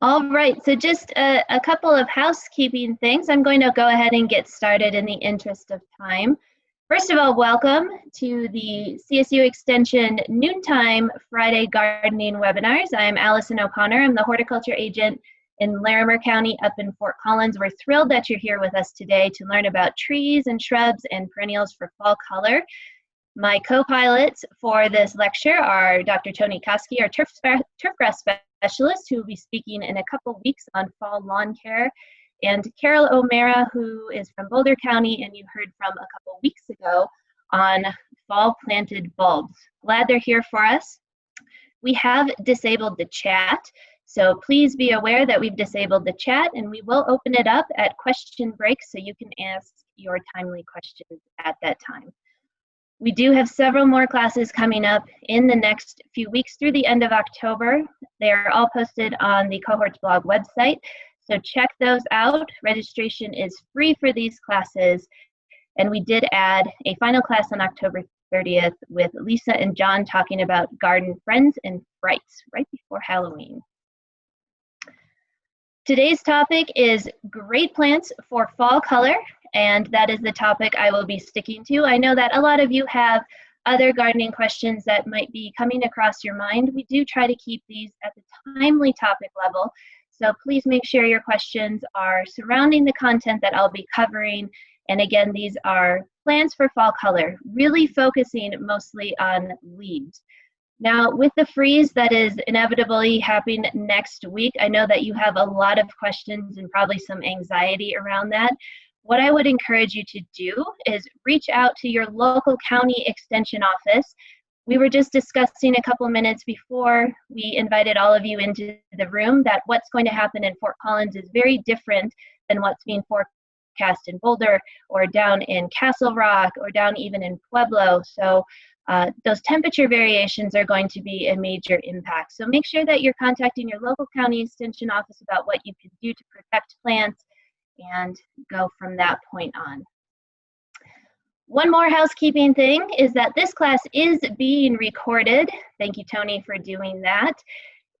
All right, so just a couple of housekeeping things. I'm going to go ahead and get started in the interest of time. First of all, welcome to the CSU Extension Noontime Friday Gardening Webinars. I'm Alison O'Connor. I'm the horticulture agent in Larimer County up in Fort Collins. We're thrilled that you're here with us today to learn about trees and shrubs and perennials for fall color. My co-pilots for this lecture are Dr. Tony Koski, our turfgrass specialist, who will be speaking in a couple weeks on fall lawn care, and Carol O'Mara, who is from Boulder County, and you heard from a couple weeks ago on fall planted bulbs. Glad they're here for us. We have disabled the chat, so please be aware that we've disabled the chat, and we will open it up at question breaks so you can ask your timely questions at that time. We do have several more classes coming up in the next few weeks through the end of October. They are all posted on the Cohorts blog website, so check those out. Registration is free for these classes, and we did add a final class on October 30th with Lisa and John talking about garden friends and frights right before Halloween. Today's topic is great plants for fall color, and that is the topic I will be sticking to. I know that a lot of you have other gardening questions that might be coming across your mind. We do try to keep these at the timely topic level, so please make sure your questions are surrounding the content that I'll be covering. And again, these are plants for fall color, really focusing mostly on leaves. Now, with the freeze that is inevitably happening next week, I know that you have a lot of questions and probably some anxiety around that. What I would encourage you to do is reach out to your local county extension office. We were just discussing a couple minutes before we invited all of you into the room that what's going to happen in Fort Collins is very different than what's being forecast in Boulder or down in Castle Rock or down even in Pueblo. So those temperature variations are going to be a major impact. So make sure that you're contacting your local county extension office about what you can do to protect plants and go from that point on. One more housekeeping thing is that this class is being recorded. Thank you, Tony, for doing that.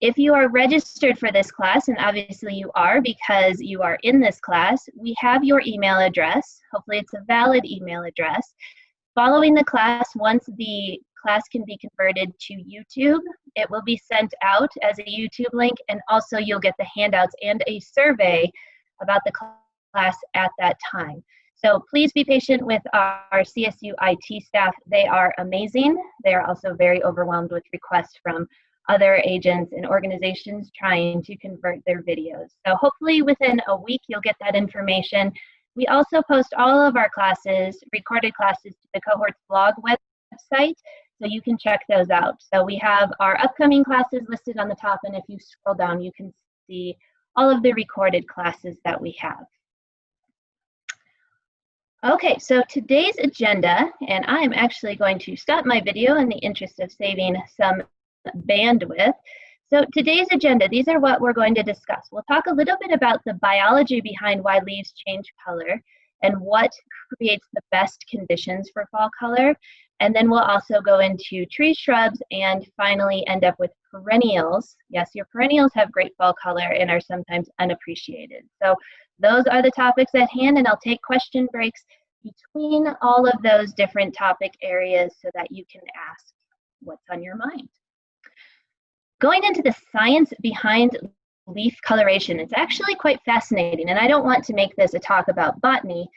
If you are registered for this class, and obviously you are because you are in this class, we have your email address. Hopefully it's a valid email address. Following the class, once the class can be converted to YouTube, it will be sent out as a YouTube link, and also you'll get the handouts and a survey about the class at that time. So please be patient with our CSU IT staff. They are amazing. They are also very overwhelmed with requests from other agents and organizations trying to convert their videos. So hopefully within a week you'll get that information. We also post all of our classes, recorded classes, to the Cohorts blog website, so you can check those out. So we have our upcoming classes listed on the top, and if you scroll down, you can see all of the recorded classes that we have. Okay, so today's agenda, and I'm actually going to stop my video in the interest of saving some bandwidth. So today's agenda, these are what we're going to discuss. We'll talk a little bit about the biology behind why leaves change color and what creates the best conditions for fall color. And then we'll also go into trees, shrubs, and finally end up with perennials. Yes, your perennials have great fall color and are sometimes unappreciated. So those are the topics at hand, and I'll take question breaks between all of those different topic areas so that you can ask what's on your mind. Going into the science behind leaf coloration, it's actually quite fascinating, and I don't want to make this a talk about botany,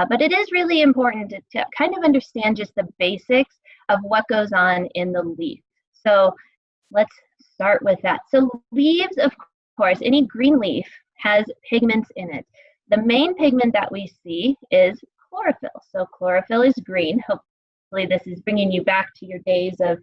but it is really important to kind of understand just the basics of what goes on in the leaf. So let's start with that. So leaves, of course, any green leaf has pigments in it. The main pigment that we see is chlorophyll. So chlorophyll is green. Hopefully this is bringing you back to your days of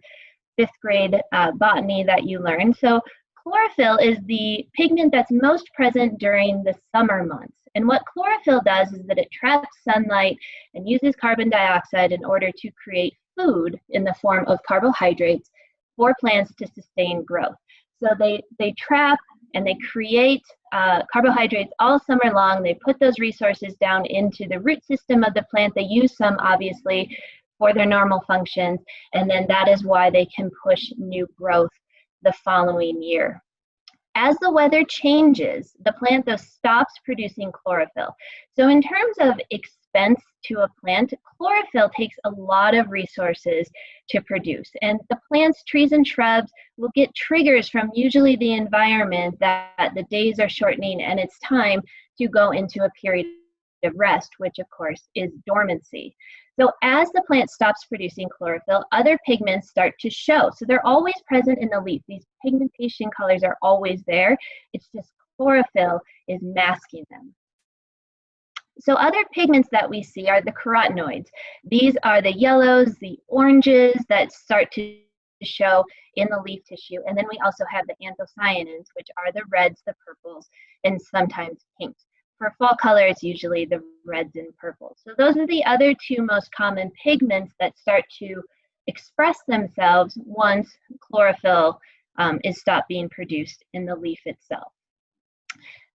5th grade botany that you learned. So chlorophyll is the pigment that's most present during the summer months. And what chlorophyll does is that it traps sunlight and uses carbon dioxide in order to create food in the form of carbohydrates for plants to sustain growth. So they trap and they create carbohydrates all summer long. They put those resources down into the root system of the plant. They use some, obviously, for their normal functions, and then that is why they can push new growth the following year. As the weather changes, the plant though stops producing chlorophyll. So in terms of expense to a plant, chlorophyll takes a lot of resources to produce. And the plants, trees, and shrubs will get triggers from usually the environment that the days are shortening and it's time to go into a period of rest, which of course is dormancy. So as the plant stops producing chlorophyll, other pigments start to show. So they're always present in the leaf. These pigmentation colors are always there. It's just chlorophyll is masking them. So other pigments that we see are the carotenoids. These are the yellows, the oranges that start to show in the leaf tissue. And then we also have the anthocyanins, which are the reds, the purples, and sometimes pinks. For fall color, it's usually the reds and purples. So those are the other two most common pigments that start to express themselves once chlorophyll is stopped being produced in the leaf itself.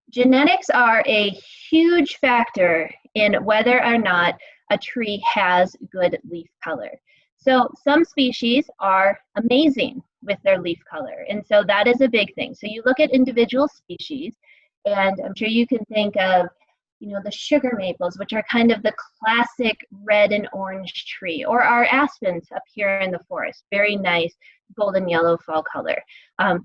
Genetics are a huge factor in whether or not a tree has good leaf color. So some species are amazing with their leaf color, and so that is a big thing. So you look at individual species, and I'm sure you can think of, the sugar maples, which are kind of the classic red and orange tree, or our aspens up here in the forest, very nice golden yellow fall color.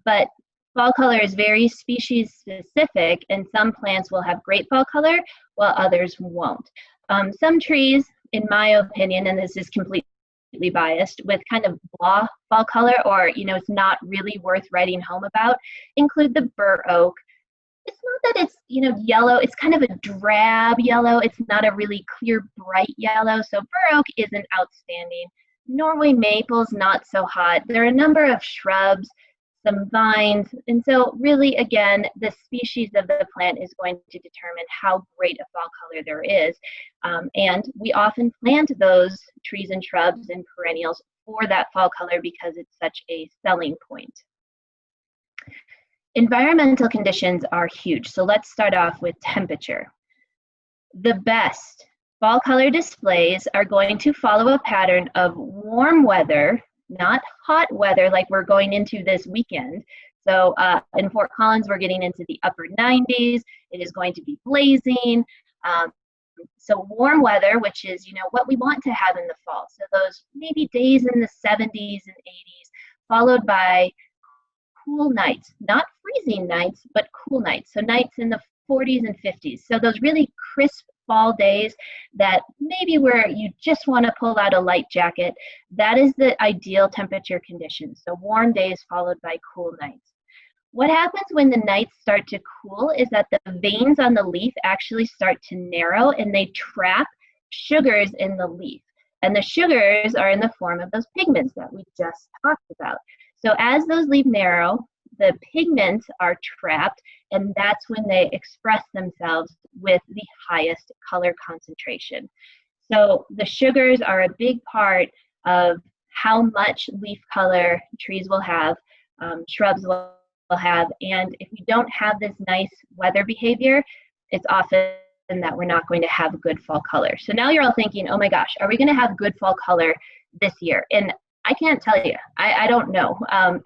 But fall color is very species specific, and some plants will have great fall color while others won't. Some trees, in my opinion, and this is completely biased, with kind of blah fall color, or it's not really worth writing home about, include the bur oak. It's not that it's yellow, it's kind of a drab yellow. It's not a really clear bright yellow. So bur oak isn't outstanding. Norway maple's not so hot. There are a number of shrubs, some vines, and so really again the species of the plant is going to determine how great a fall color there is. And we often plant those trees and shrubs and perennials for that fall color because it's such a selling point. Environmental conditions are huge. So let's start off with temperature. The best fall color displays are going to follow a pattern of warm weather, not hot weather like we're going into this weekend. So in Fort Collins, we're getting into the upper 90s. It is going to be blazing. So warm weather, which is what we want to have in the fall. So those maybe days in the 70s and 80s, followed by cool nights, not freezing nights, but cool nights. So nights in the 40s and 50s. So those really crisp fall days that maybe where you just want to pull out a light jacket, that is the ideal temperature conditions. So warm days followed by cool nights. What happens when the nights start to cool is that the veins on the leaf actually start to narrow and they trap sugars in the leaf. And the sugars are in the form of those pigments that we just talked about. So as those leaves narrow, the pigments are trapped, and that's when they express themselves with the highest color concentration. So the sugars are a big part of how much leaf color trees will have, shrubs will have, and if we don't have this nice weather behavior, it's often that we're not going to have good fall color. So now you're all thinking, oh my gosh, are we going to have good fall color this year? And I can't tell you. I don't know.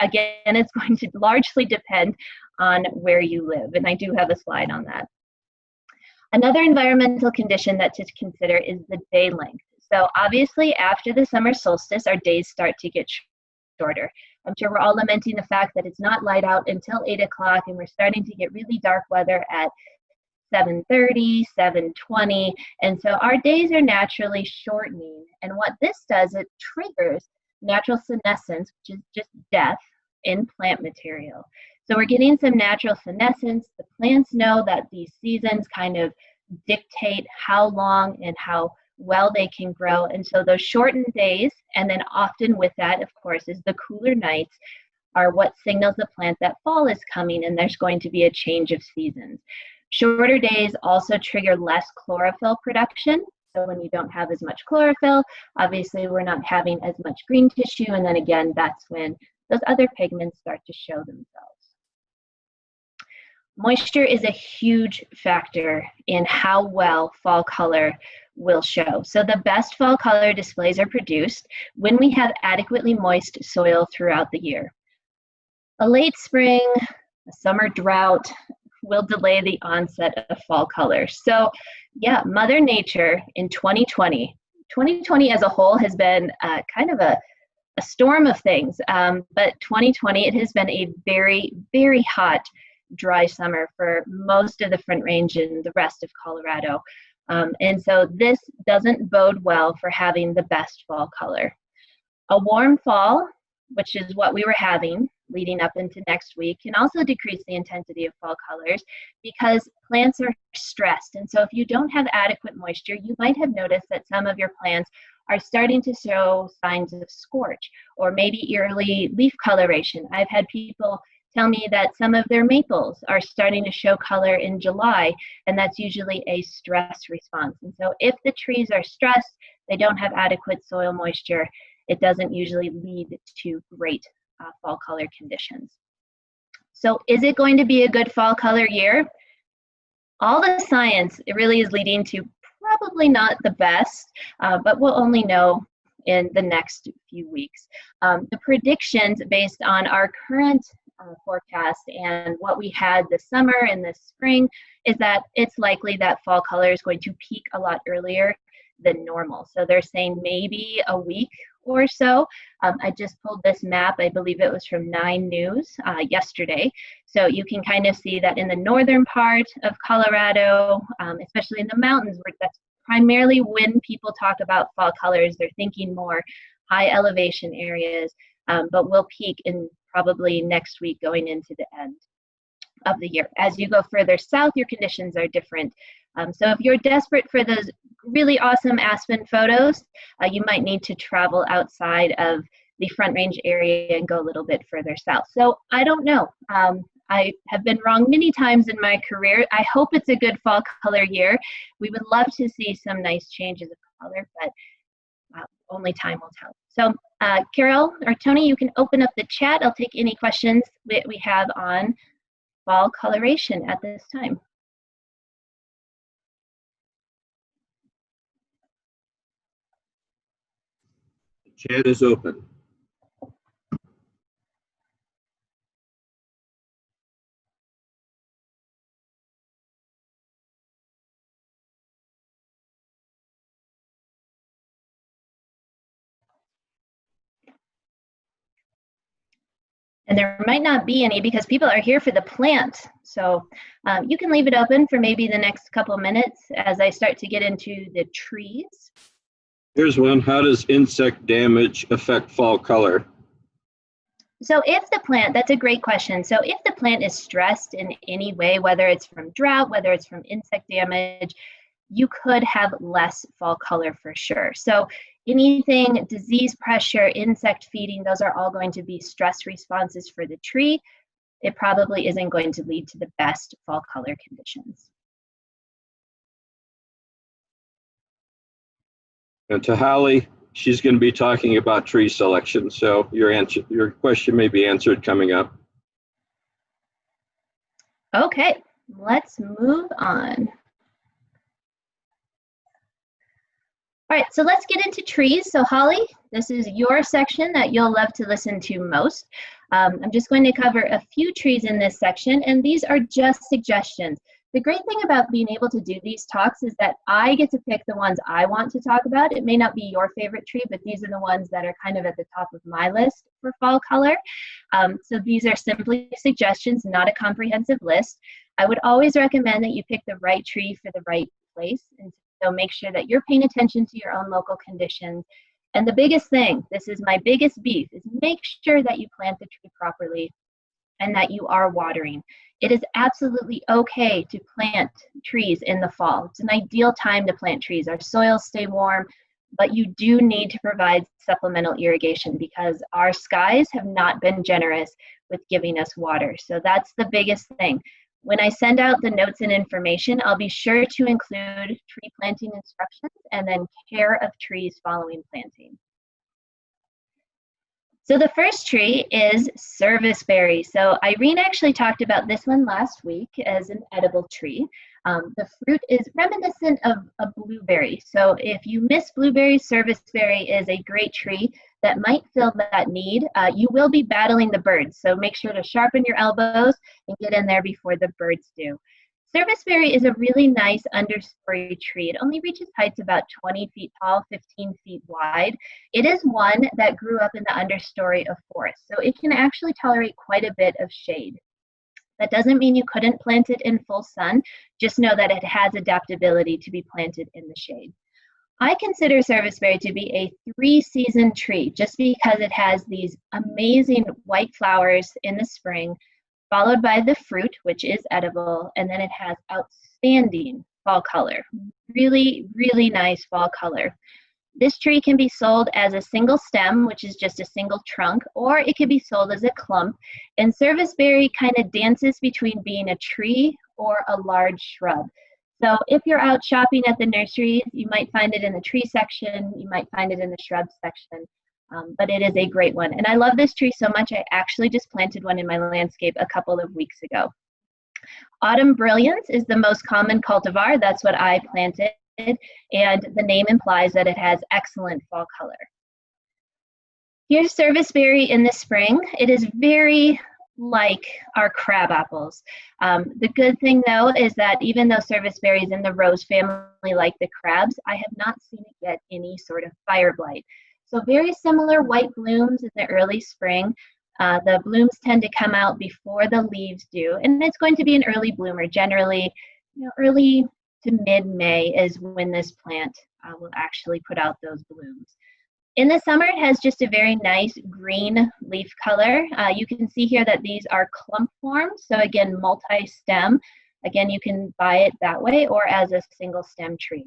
Again, it's going to largely depend on where you live, and I do have a slide on that. Another environmental condition that to consider is the day length. So obviously after the summer solstice, our days start to get shorter. I'm sure we're all lamenting the fact that it's not light out until 8 o'clock, and we're starting to get really dark weather at 7:30, 7:20, and so our days are naturally shortening. And what this does, it triggers natural senescence, which is just death in plant material. So we're getting some natural senescence. The plants know that these seasons kind of dictate how long and how well they can grow. And so those shortened days, and then often with that, of course, is the cooler nights, are what signals the plant that fall is coming and there's going to be a change of seasons. Shorter days also trigger less chlorophyll production. So when you don't have as much chlorophyll, obviously we're not having as much green tissue, and then again, that's when those other pigments start to show themselves. Moisture is a huge factor in how well fall color will show. So the best fall color displays are produced when we have adequately moist soil throughout the year. A late spring, a summer drought will delay the onset of fall color. So yeah, Mother Nature in 2020 as a whole has been kind of a storm of things, but 2020, it has been a very, very hot, dry summer for most of the Front Range and the rest of Colorado. And so this doesn't bode well for having the best fall color. A warm fall, which is what we were having leading up into next week, can also decrease the intensity of fall colors because plants are stressed. And so if you don't have adequate moisture, you might have noticed that some of your plants are starting to show signs of scorch or maybe early leaf coloration. I've had people tell me that some of their maples are starting to show color in July, and that's usually a stress response. And so if the trees are stressed, they don't have adequate soil moisture, it doesn't usually lead to great fall color conditions. So is it going to be a good fall color year? All the science, it really is leading to probably not the best, but we'll only know in the next few weeks. The predictions based on our current forecast and what we had this summer and this spring is that it's likely that fall color is going to peak a lot earlier than normal. So they're saying maybe a week or so. I just pulled this map, I believe it was from 9 News yesterday. So you can kind of see that in the northern part of Colorado, especially in the mountains, where that's primarily when people talk about fall colors, they're thinking more high elevation areas, but will peak in probably next week going into the end of the year. As you go further south, your conditions are different. So if you're desperate for those really awesome aspen photos, you might need to travel outside of the Front Range area and go a little bit further south. So I don't know. I have been wrong many times in my career. I hope it's a good fall color year. We would love to see some nice changes of color, but only time will tell. So Carol or Tony, you can open up the chat. I'll take any questions that we have on fall coloration at this time. Chat is open. And there might not be any because people are here for the plant. So you can leave it open for maybe the next couple of minutes as I start to get into the trees. Here's one. How does insect damage affect fall color? So if the plant, that's a great question. So if the plant is stressed in any way, whether it's from drought, whether it's from insect damage, you could have less fall color for sure. So anything, disease pressure, insect feeding, those are all going to be stress responses for the tree. It probably isn't going to lead to the best fall color conditions. And to Holly, she's going to be talking about tree selection. So your question may be answered coming up. Okay, let's move on. All right, so let's get into trees. So Holly, this is your section that you'll love to listen to most. I'm just going to cover a few trees in this section, and these are just suggestions. The great thing about being able to do these talks is that I get to pick the ones I want to talk about. It may not be your favorite tree, but these are the ones that are kind of at the top of my list for fall color. So these are simply suggestions, not a comprehensive list. I would always recommend that you pick the right tree for the right place. And so make sure that you're paying attention to your own local conditions. And the biggest thing, this is my biggest beef, is make sure that you plant the tree properly and that you are watering. It is absolutely okay to plant trees in the fall. It's an ideal time to plant trees. Our soils stay warm, but you do need to provide supplemental irrigation because our skies have not been generous with giving us water. So that's the biggest thing. When I send out the notes and information, I'll be sure to include tree planting instructions and then care of trees following planting. So the first tree is serviceberry. So Irene actually talked about this one last week as an edible tree. The fruit is reminiscent of a blueberry. So if you miss blueberries, serviceberry is a great tree that might fill that need. You will be battling the birds, so make sure to sharpen your elbows and get in there before the birds do. Serviceberry is a really nice understory tree. It only reaches heights about 20 feet tall, 15 feet wide. It is one that grew up in the understory of forests, so it can actually tolerate quite a bit of shade. That doesn't mean you couldn't plant it in full sun. Just know that it has adaptability to be planted in the shade. I consider serviceberry to be a 3-season tree just because it has these amazing white flowers in the spring, followed by the fruit, which is edible, and then it has outstanding fall color. Really, really nice fall color. This tree can be sold as a single stem, which is just a single trunk, or it can be sold as a clump. And serviceberry kind of dances between being a tree or a large shrub. So if you're out shopping at the nurseries, you might find it in the tree section, you might find it in the shrub section, but it is a great one. And I love this tree so much, I actually just planted one in my landscape a couple of weeks ago. Autumn Brilliance is the most common cultivar. That's what I planted, and the name implies that it has excellent fall color. Here's serviceberry in the spring. It is very like our crab apples. The good thing though is that even though serviceberry is in the rose family like the crabs, I have not seen it get any sort of fire blight. So very similar white blooms in the early spring. The blooms tend to come out before the leaves do, and it's going to be an early bloomer. Generally, early to mid-May is when this plant will actually put out those blooms. In the summer, it has just a very nice green leaf color. You can see here that these are clump forms, so again, multi-stem. Again, you can buy it that way or as a single stem tree.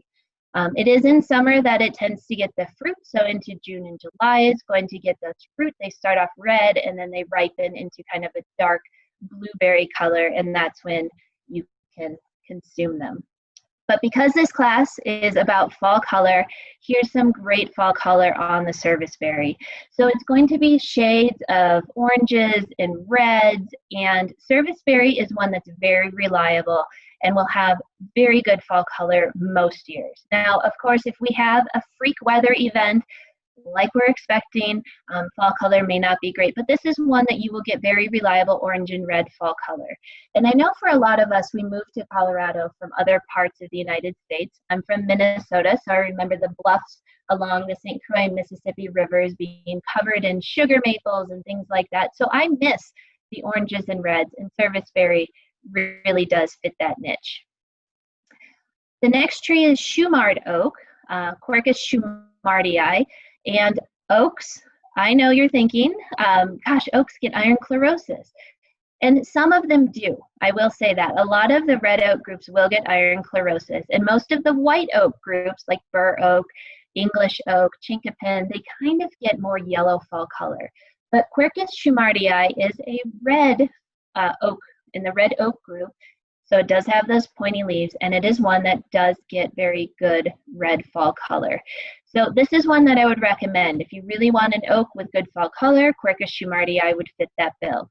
It is in summer that it tends to get the fruit, so into June and July it's going to get those fruit. They start off red and then they ripen into kind of a dark blueberry color, and that's when you can consume them. But because this class is about fall color, here's some great fall color on the serviceberry. So it's going to be shades of oranges and reds, and serviceberry is one that's very reliable and will have very good fall color most years. Now, of course, if we have a freak weather event, like we're expecting, fall color may not be great, but this is one that you will get very reliable orange and red fall color. And I know for a lot of us, we moved to Colorado from other parts of the United States. I'm from Minnesota, so I remember the bluffs along the St. Croix and Mississippi rivers being covered in sugar maples and things like that. So I miss the oranges and reds, and serviceberry really does fit that niche. The next tree is Shumard oak, Quercus shumardii. And oaks, I know you're thinking, gosh, oaks get iron chlorosis. And some of them do. I will say that. A lot of the red oak groups will get iron chlorosis. And most of the white oak groups, like bur oak, English oak, chinkapin, they kind of get more yellow fall color. But Quercus shumardii is a red oak in the red oak group. So it does have those pointy leaves, and it is one that does get very good red fall color. So this is one that I would recommend. If you really want an oak with good fall color, Quercus shumardii would fit that bill.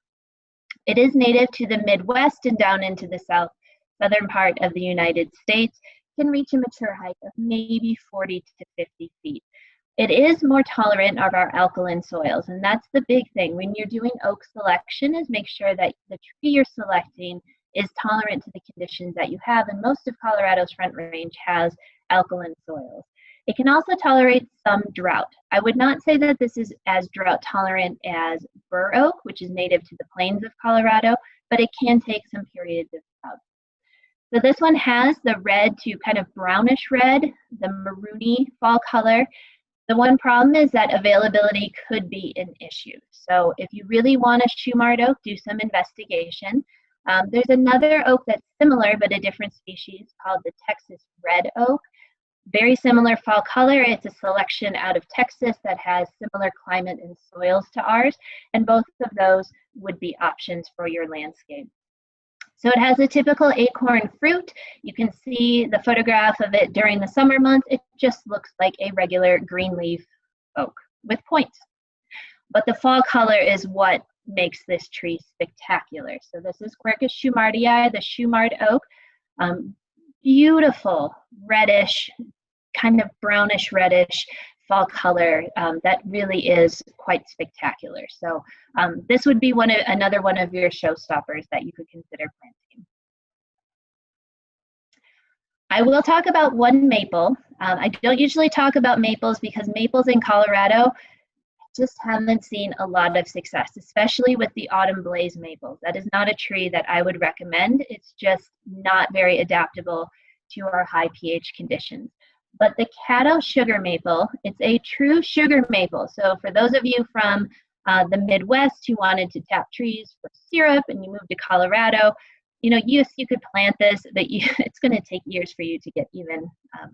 It is native to the Midwest and down into the southern part of the United States. It can reach a mature height of maybe 40 to 50 feet. It is more tolerant of our alkaline soils, and that's the big thing. When you're doing oak selection, is make sure that the tree you're selecting is tolerant to the conditions that you have, and most of Colorado's Front Range has alkaline soils. It can also tolerate some drought. I would not say that this is as drought tolerant as bur oak, which is native to the plains of Colorado, but it can take some periods of drought. So this one has the red to kind of brownish red, the maroony fall color. The one problem is that availability could be an issue. So if you really want a Shumard oak, do some investigation. There's another oak that's similar but a different species called the Texas red oak. Very similar fall color. It's a selection out of Texas that has similar climate and soils to ours, and both of those would be options for your landscape. So it has a typical acorn fruit. You can see the photograph of it during the summer months. It just looks like a regular green leaf oak with points. But the fall color is what makes this tree spectacular. So this is Quercus shumardii, the Shumard oak. beautiful reddish, kind of brownish reddish fall color that really is quite spectacular. So this would be another one of your showstoppers that you could consider planting. I will talk about one maple. I don't usually talk about maples because maples in Colorado just haven't seen a lot of success, especially with the autumn blaze maples. That is not a tree that I would recommend. It's just not very adaptable to our high pH conditions. But the Caddo sugar maple, it's a true sugar maple. So for those of you from the Midwest who wanted to tap trees for syrup and you moved to Colorado, yes, you could plant this, but it's going to take years for you to get even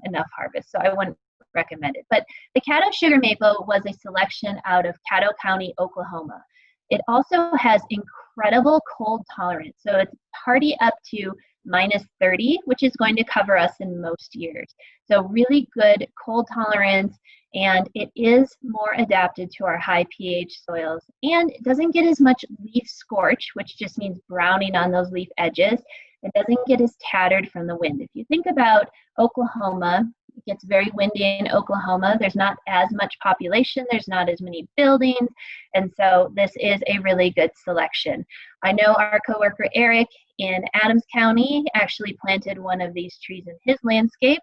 enough harvest. So I wouldn't recommend it. But the Caddo sugar maple was a selection out of Caddo County, Oklahoma. It also has incredible cold tolerance. So it's hardy up to -30, which is going to cover us in most years. So really good cold tolerance, and it is more adapted to our high pH soils, and it doesn't get as much leaf scorch, which just means browning on those leaf edges. It doesn't get as tattered from the wind. If you think about Oklahoma, it gets very windy in Oklahoma. There's not as much population. There's not as many buildings. And so this is a really good selection. I know our coworker Eric in Adams County actually planted one of these trees in his landscape,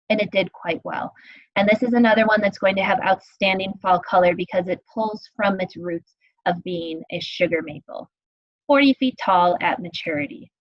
and it did quite well. And this is another one that's going to have outstanding fall color because it pulls from its roots of being a sugar maple, 40 feet tall at maturity.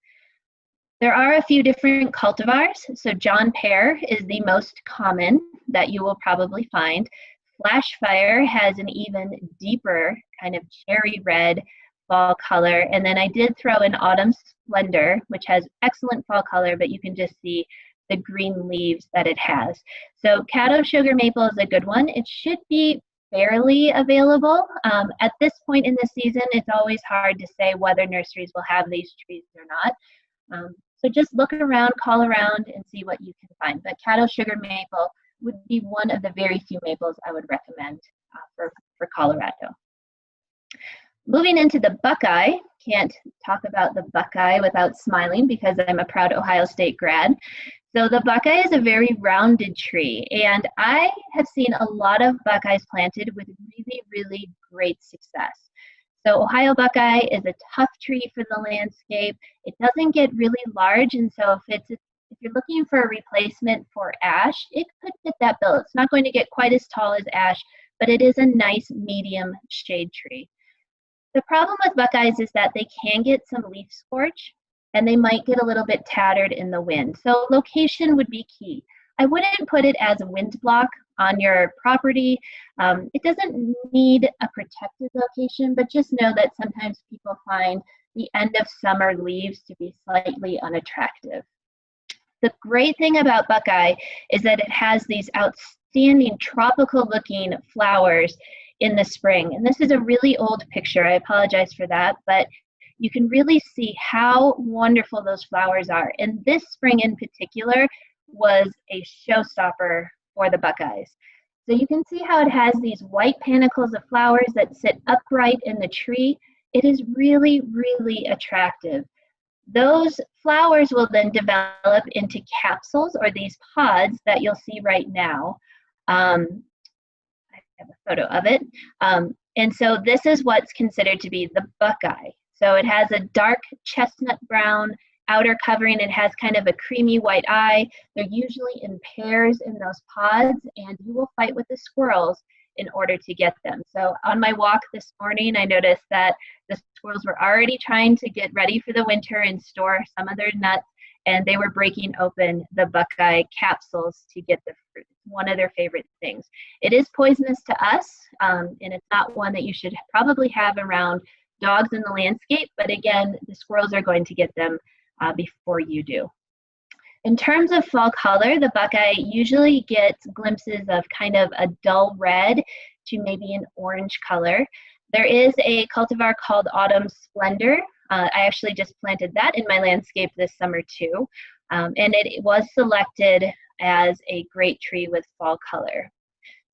There are a few different cultivars. So John Pear is the most common that you will probably find. Flash Fire has an even deeper kind of cherry red fall color. And then I did throw in Autumn Splendor, which has excellent fall color, but you can just see the green leaves that it has. So Caddo Sugar Maple is a good one. It should be fairly available. At this point in the season, it's always hard to say whether nurseries will have these trees or not. So just look around, call around, and see what you can find. But Caddo Sugar Maple would be one of the very few maples I would recommend for Colorado. Moving into the Buckeye, can't talk about the Buckeye without smiling because I'm a proud Ohio State grad. So the Buckeye is a very rounded tree, and I have seen a lot of Buckeyes planted with really, really great success. So Ohio Buckeye is a tough tree for the landscape. It doesn't get really large, and so if you're looking for a replacement for ash, it could fit that bill. It's not going to get quite as tall as ash, but it is a nice medium shade tree. The problem with Buckeyes is that they can get some leaf scorch, and they might get a little bit tattered in the wind. So location would be key. I wouldn't put it as a wind block on your property. It doesn't need a protected location, but just know that sometimes people find the end of summer leaves to be slightly unattractive. The great thing about Buckeye is that it has these outstanding tropical looking flowers in the spring. And this is a really old picture. I apologize for that, but you can really see how wonderful those flowers are. And this spring in particular was a showstopper for the Buckeyes. So you can see how it has these white panicles of flowers that sit upright in the tree. It is really, really attractive. Those flowers will then develop into capsules or these pods that you'll see right now. I have a photo of it. And so this is what's considered to be the Buckeye. So it has a dark chestnut brown outer covering. It has kind of a creamy white eye. They're usually in pairs in those pods, and you will fight with the squirrels in order to get them. So on my walk this morning, I noticed that the squirrels were already trying to get ready for the winter and store some of their nuts, and they were breaking open the Buckeye capsules to get the fruit. One of their favorite things. It is poisonous to us, and it's not one that you should probably have around dogs in the landscape, but again, the squirrels are going to get them before you do. In terms of fall color, the Buckeye usually gets glimpses of kind of a dull red to maybe an orange color. There is a cultivar called Autumn Splendor. I actually just planted that in my landscape this summer too, and it was selected as a great tree with fall color.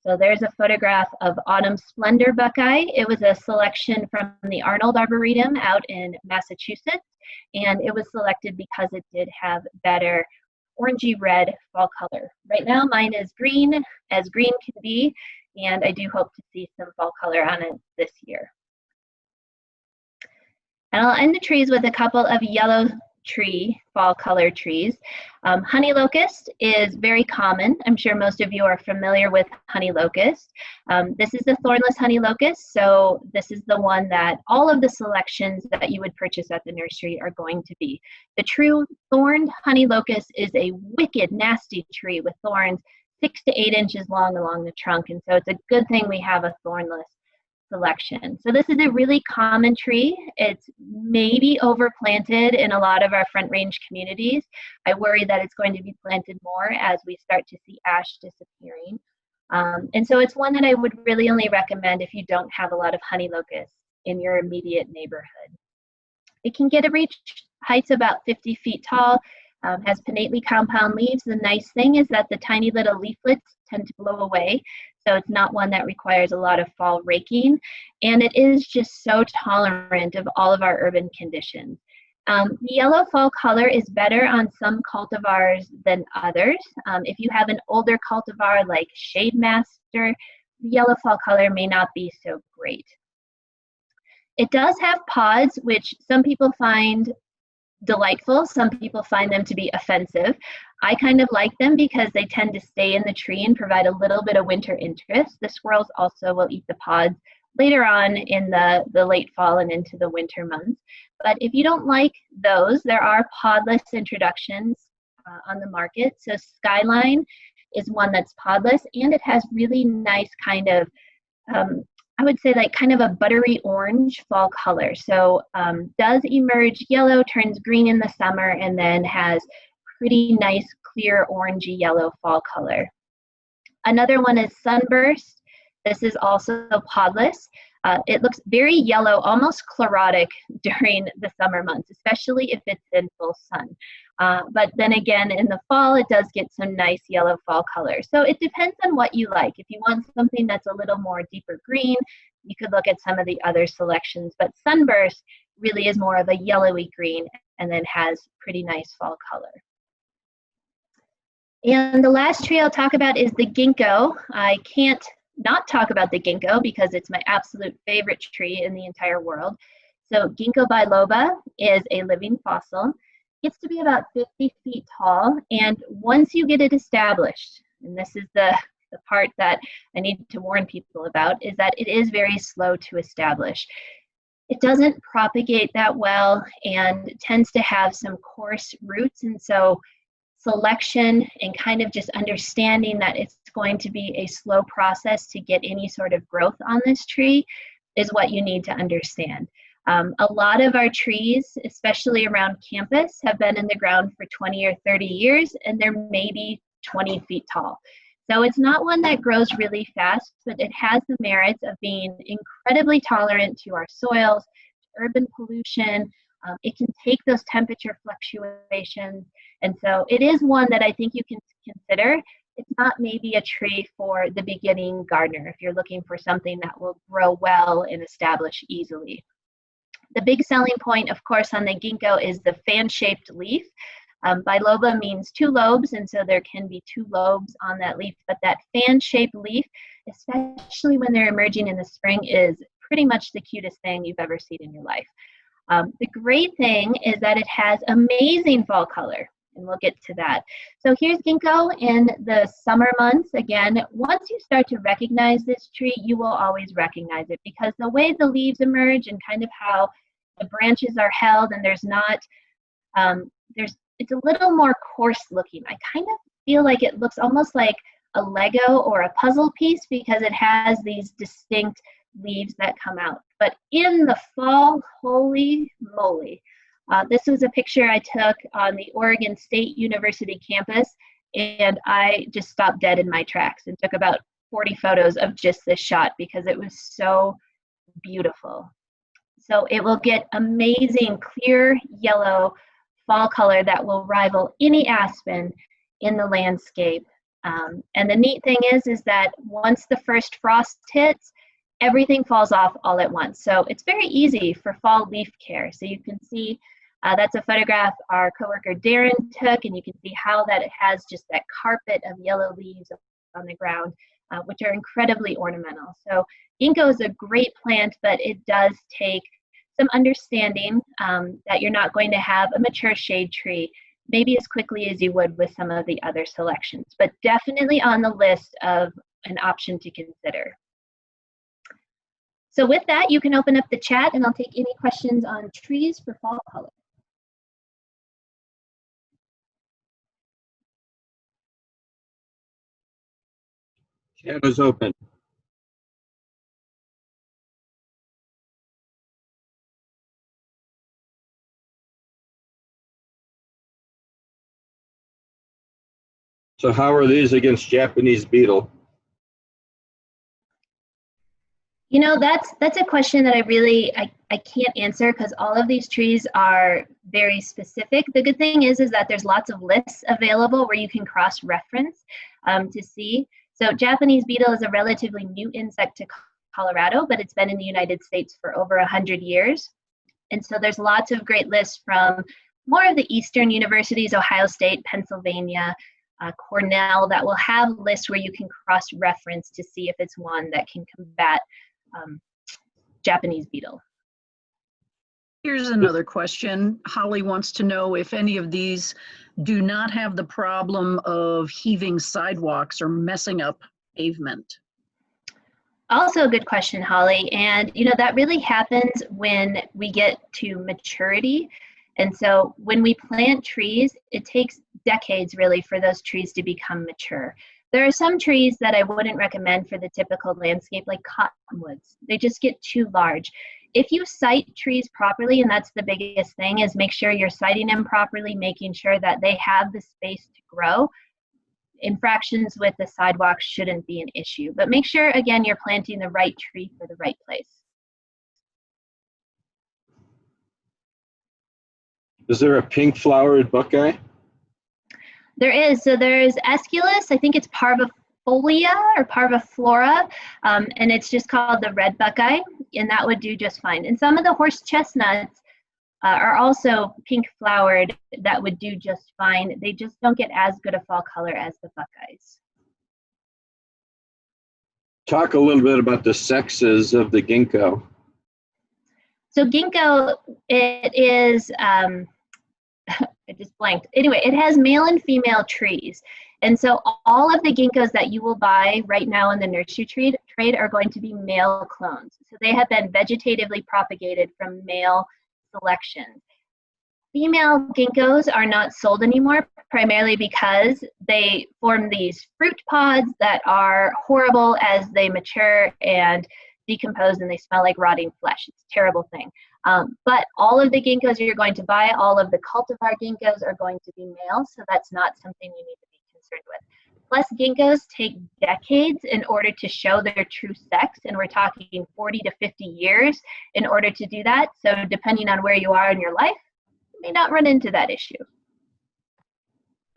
So there's a photograph of Autumn Splendor Buckeye. It was a selection from the Arnold Arboretum out in Massachusetts, and it was selected because it did have better orangey red fall color. Right now mine is green, as green can be, and I do hope to see some fall color on it this year. And I'll end the trees with a couple of yellow tree, fall color trees. Honey locust is very common. I'm sure most of you are familiar with honey locust. This is the thornless honey locust, so this is the one that all of the selections that you would purchase at the nursery are going to be. The true thorned honey locust is a wicked, nasty tree with thorns 6 to 8 inches long along the trunk, and so it's a good thing we have a thornless selection. So this is a really common tree. It's maybe overplanted in a lot of our Front Range communities. I worry that it's going to be planted more as we start to see ash disappearing. And so it's one that I would really only recommend if you don't have a lot of honey locusts in your immediate neighborhood. It can get to reach heights about 50 feet tall, has pinnately compound leaves. The nice thing is that the tiny little leaflets tend to blow away, so it's not one that requires a lot of fall raking, and it is just so tolerant of all of our urban conditions. The yellow fall color is better on some cultivars than others. If you have an older cultivar like Shade Master, the yellow fall color may not be so great. It does have pods, which some people find delightful. Some people find them to be offensive. I kind of like them because they tend to stay in the tree and provide a little bit of winter interest. The squirrels also will eat the pods later on in the late fall and into the winter months. But if you don't like those, there are podless introductions on the market. So Skyline is one that's podless, and it has really nice kind of I would say like kind of a buttery orange fall color. So does emerge yellow, turns green in the summer, and then has pretty nice clear orangey yellow fall color. Another one is Sunburst. This is also podless. It looks very yellow, almost chlorotic during the summer months, especially if it's in full sun. But then again, in the fall, it does get some nice yellow fall color. So it depends on what you like. If you want something that's a little more deeper green, you could look at some of the other selections. But Sunburst really is more of a yellowy green and then has pretty nice fall color. And the last tree I'll talk about is the ginkgo. I can't not talk about the ginkgo because it's my absolute favorite tree in the entire world. So ginkgo biloba is a living fossil. It gets to be about 50 feet tall, and once you get it established, and this is the part that I need to warn people about, is that it is very slow to establish. It doesn't propagate that well and tends to have some coarse roots, and so selection and kind of just understanding that it's going to be a slow process to get any sort of growth on this tree is what you need to understand. A lot of our trees, especially around campus, have been in the ground for 20 or 30 years, and they're maybe 20 feet tall. So it's not one that grows really fast, but it has the merits of being incredibly tolerant to our soils, to urban pollution. It can take those temperature fluctuations, and so it is one that I think you can consider. It's not maybe a tree for the beginning gardener if you're looking for something that will grow well and establish easily. The big selling point, of course, on the ginkgo is the fan-shaped leaf. Biloba means two lobes, and so there can be two lobes on that leaf, but that fan-shaped leaf, especially when they're emerging in the spring, is pretty much the cutest thing you've ever seen in your life. The great thing is that it has amazing fall color, and we'll get to that. So here's ginkgo in the summer months. Again, once you start to recognize this tree, you will always recognize it because the way the leaves emerge and kind of how the branches are held, and there's not, it's a little more coarse looking. I kind of feel like it looks almost like a Lego or a puzzle piece because it has these distinct leaves that come out. But in the fall, holy moly. This was a picture I took on the Oregon State University campus, and I just stopped dead in my tracks and took about 40 photos of just this shot because it was so beautiful. So it will get amazing clear yellow fall color that will rival any aspen in the landscape. And the neat thing is that once the first frost hits, everything falls off all at once. So it's very easy for fall leaf care. So you can see That's a photograph our coworker Darren took, and you can see how that it has just that carpet of yellow leaves on the ground, which are incredibly ornamental. So ginkgo is a great plant, but it does take some understanding that you're not going to have a mature shade tree maybe as quickly as you would with some of the other selections, but definitely on the list of an option to consider. So with that, you can open up the chat and I'll take any questions on trees for fall color. Chat is open. So how are these against Japanese beetle? You know, that's a question that I can't answer because all of these trees are very specific. The good thing is that there's lots of lists available where you can cross-reference to see. So Japanese beetle is a relatively new insect to Colorado, but it's been in the United States for over 100 years. And so there's lots of great lists from more of the Eastern universities, Ohio State, Pennsylvania, Cornell, that will have lists where you can cross-reference to see if it's one that can combat Japanese beetle. Here's another question. Holly wants to know if any of these do not have the problem of heaving sidewalks or messing up pavement. Also a good question, Holly. And you know, that really happens when we get to maturity. And so when we plant trees, it takes decades really for those trees to become mature. There are some trees that I wouldn't recommend for the typical landscape, like cottonwoods. They just get too large. If you site trees properly, and that's the biggest thing, is make sure you're siting them properly, making sure that they have the space to grow. Infractions with the sidewalk shouldn't be an issue. But make sure, again, you're planting the right tree for the right place. Is there a pink flowered buckeye? There is. So there's Aesculus, I think it's parvifolia or parviflora, and it's just called the red buckeye, and that would do just fine. And some of the horse chestnuts are also pink flowered that would do just fine. They just don't get as good a fall color as the buckeyes. Talk a little bit about the sexes of the ginkgo. So ginkgo, it is, I just blanked. Anyway, it has male and female trees. And so all of the ginkgos that you will buy right now in the nursery trade are going to be male clones. So they have been vegetatively propagated from male selections. Female ginkgos are not sold anymore, primarily because they form these fruit pods that are horrible as they mature and decompose, and they smell like rotting flesh. It's a terrible thing. But all of the ginkgos you're going to buy, all of the cultivar ginkgos are going to be male, so that's not something you need to be concerned with. Plus, ginkgos take decades in order to show their true sex, and we're talking 40 to 50 years in order to do that. So depending on where you are in your life, you may not run into that issue.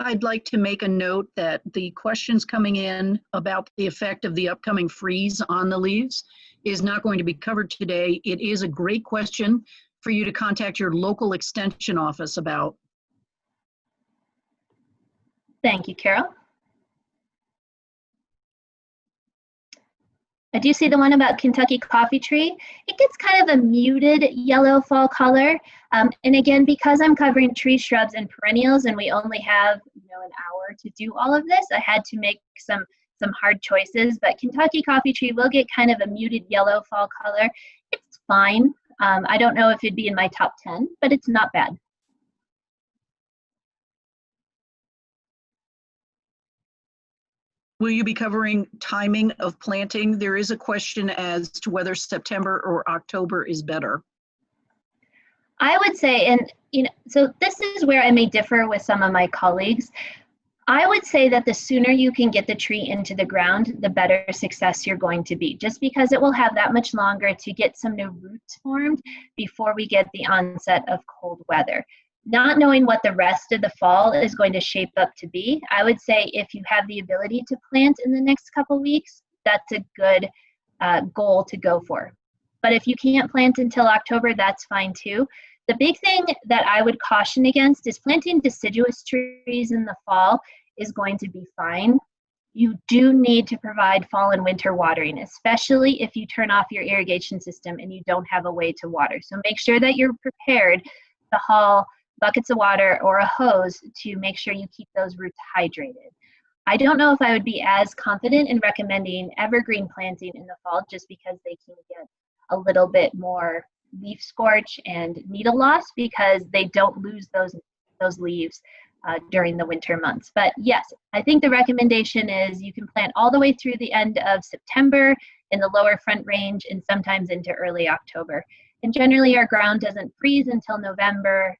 I'd like to make a note that the questions coming in about the effect of the upcoming freeze on the leaves is not going to be covered today. It is a great question for you to contact your local extension office about. Thank you, Carol. I do see the one about Kentucky coffee tree. It gets kind of a muted yellow fall color. And again, because I'm covering tree shrubs and perennials and we only have an hour to do all of this, I had to make some hard choices. But Kentucky coffee tree will get kind of a muted yellow fall color. It's fine. I don't know if it'd be in my top 10, but it's not bad. Will you be covering timing of planting? There is a question as to whether September or October is better. I would say, and so this is where I may differ with some of my colleagues. I would say that the sooner you can get the tree into the ground, the better success you're going to be, just because it will have that much longer to get some new roots formed before we get the onset of cold weather. Not knowing what the rest of the fall is going to shape up to be, I would say if you have the ability to plant in the next couple weeks, that's a good goal to go for. But if you can't plant until October, that's fine too. The big thing that I would caution against is planting deciduous trees in the fall is going to be fine. You do need to provide fall and winter watering, especially if you turn off your irrigation system and you don't have a way to water. So make sure that you're prepared to haul buckets of water or a hose to make sure you keep those roots hydrated. I don't know if I would be as confident in recommending evergreen planting in the fall just because they can get a little bit more leaf scorch and needle loss because they don't lose those leaves during the winter months. But yes, I think the recommendation is you can plant all the way through the end of September in the lower Front Range and sometimes into early October. And generally our ground doesn't freeze until November,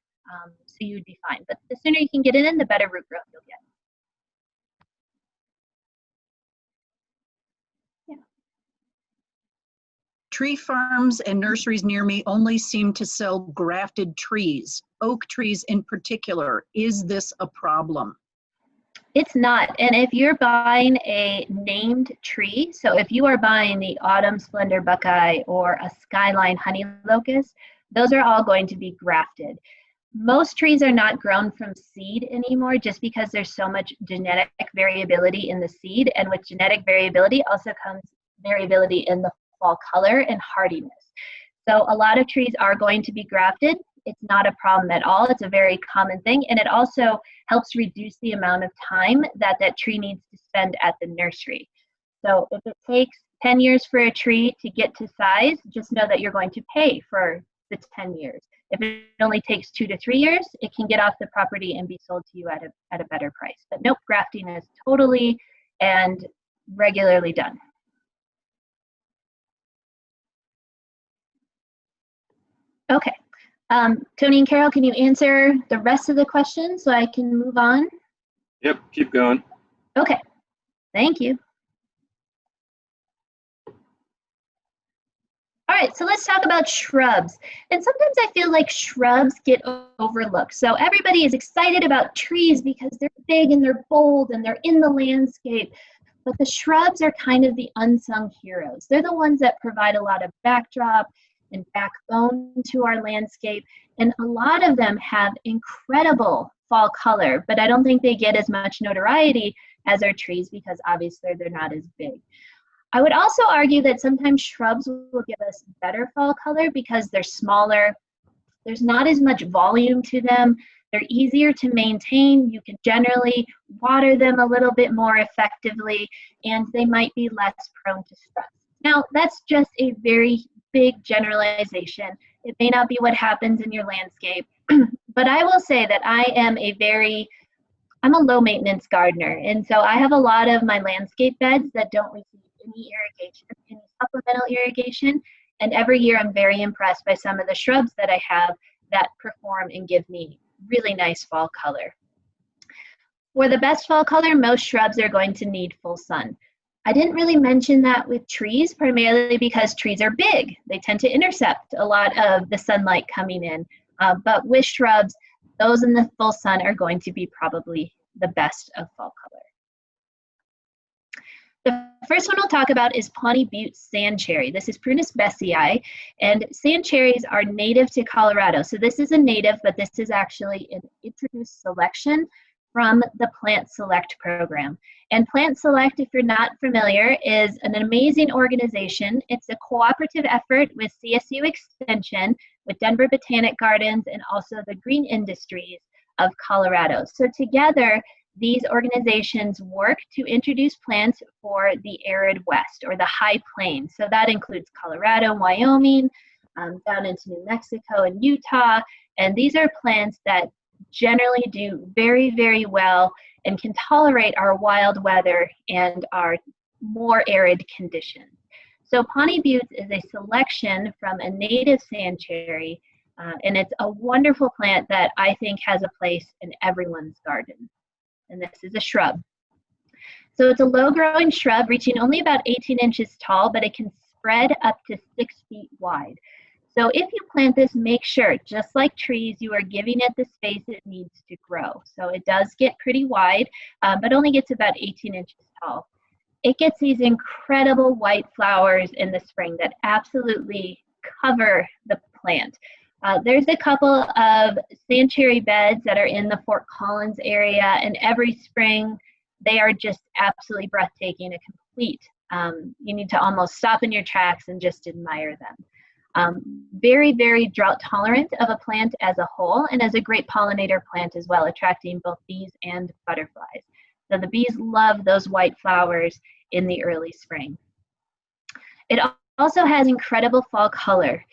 so you'd be fine. But the sooner you can get it in, the better root growth you'll get. Tree farms and nurseries near me only seem to sell grafted trees, oak trees in particular. Is this a problem? It's not. And if you're buying a named tree, so if you are buying the Autumn Splendor Buckeye or a Skyline Honey Locust, those are all going to be grafted. Most trees are not grown from seed anymore just because there's so much genetic variability in the seed. And with genetic variability also comes variability in the fall color and hardiness. So a lot of trees are going to be grafted. It's not a problem at all. It's a very common thing. And it also helps reduce the amount of time that that tree needs to spend at the nursery. So if it takes 10 years for a tree to get to size, just know that you're going to pay for the 10 years. If it only takes 2 to 3 years, it can get off the property and be sold to you at a better price. But nope, grafting is totally and regularly done. Okay. Tony and Carol, can you answer the rest of the questions so I can move on? Yep, keep going. Okay, thank you. All right, so let's talk about shrubs. And sometimes I feel like shrubs get overlooked. So everybody is excited about trees because they're big and they're bold and they're in the landscape. But the shrubs are kind of the unsung heroes. They're the ones that provide a lot of backdrop and backbone to our landscape. And a lot of them have incredible fall color, but I don't think they get as much notoriety as our trees because obviously they're not as big. I would also argue that sometimes shrubs will give us better fall color because they're smaller. There's not as much volume to them. They're easier to maintain. You can generally water them a little bit more effectively, and they might be less prone to stress. Now, that's just a very big generalization. It may not be what happens in your landscape, but I will say that I'm a low maintenance gardener. And so I have a lot of my landscape beds that don't receive any irrigation, any supplemental irrigation. And every year I'm very impressed by some of the shrubs that I have that perform and give me really nice fall color. For the best fall color, most shrubs are going to need full sun. I didn't really mention that with trees, primarily because trees are big. They tend to intercept a lot of the sunlight coming in. But with shrubs, those in the full sun are going to be probably the best of fall color. The first one I'll talk about is Pawnee Butte sand cherry. This is Prunus besseyi, and sand cherries are native to Colorado. So this is a native, but this is actually an introduced selection from the Plant Select program. And Plant Select, if you're not familiar, is an amazing organization. It's a cooperative effort with CSU Extension, with Denver Botanic Gardens, and also the Green Industries of Colorado. So together, these organizations work to introduce plants for the arid West or the high plains. So that includes Colorado, Wyoming, down into New Mexico and Utah. And these are plants that generally do very, very well and can tolerate our wild weather and our more arid conditions. So Pawnee Butte is a selection from a native sand cherry, and it's a wonderful plant that I think has a place in everyone's garden. And this is a shrub. So it's a low-growing shrub reaching only about 18 inches tall, but it can spread up to 6 feet wide. So if you plant this, make sure, just like trees, you are giving it the space it needs to grow. So it does get pretty wide, but only gets about 18 inches tall. It gets these incredible white flowers in the spring that absolutely cover the plant. There's a couple of sand cherry beds that are in the Fort Collins area, and every spring they are just absolutely breathtaking, a complete. You need to almost stop in your tracks and just admire them. Very, very drought tolerant of a plant as a whole, and as a great pollinator plant as well, attracting both bees and butterflies. So the bees love those white flowers in the early spring. It also has incredible fall color.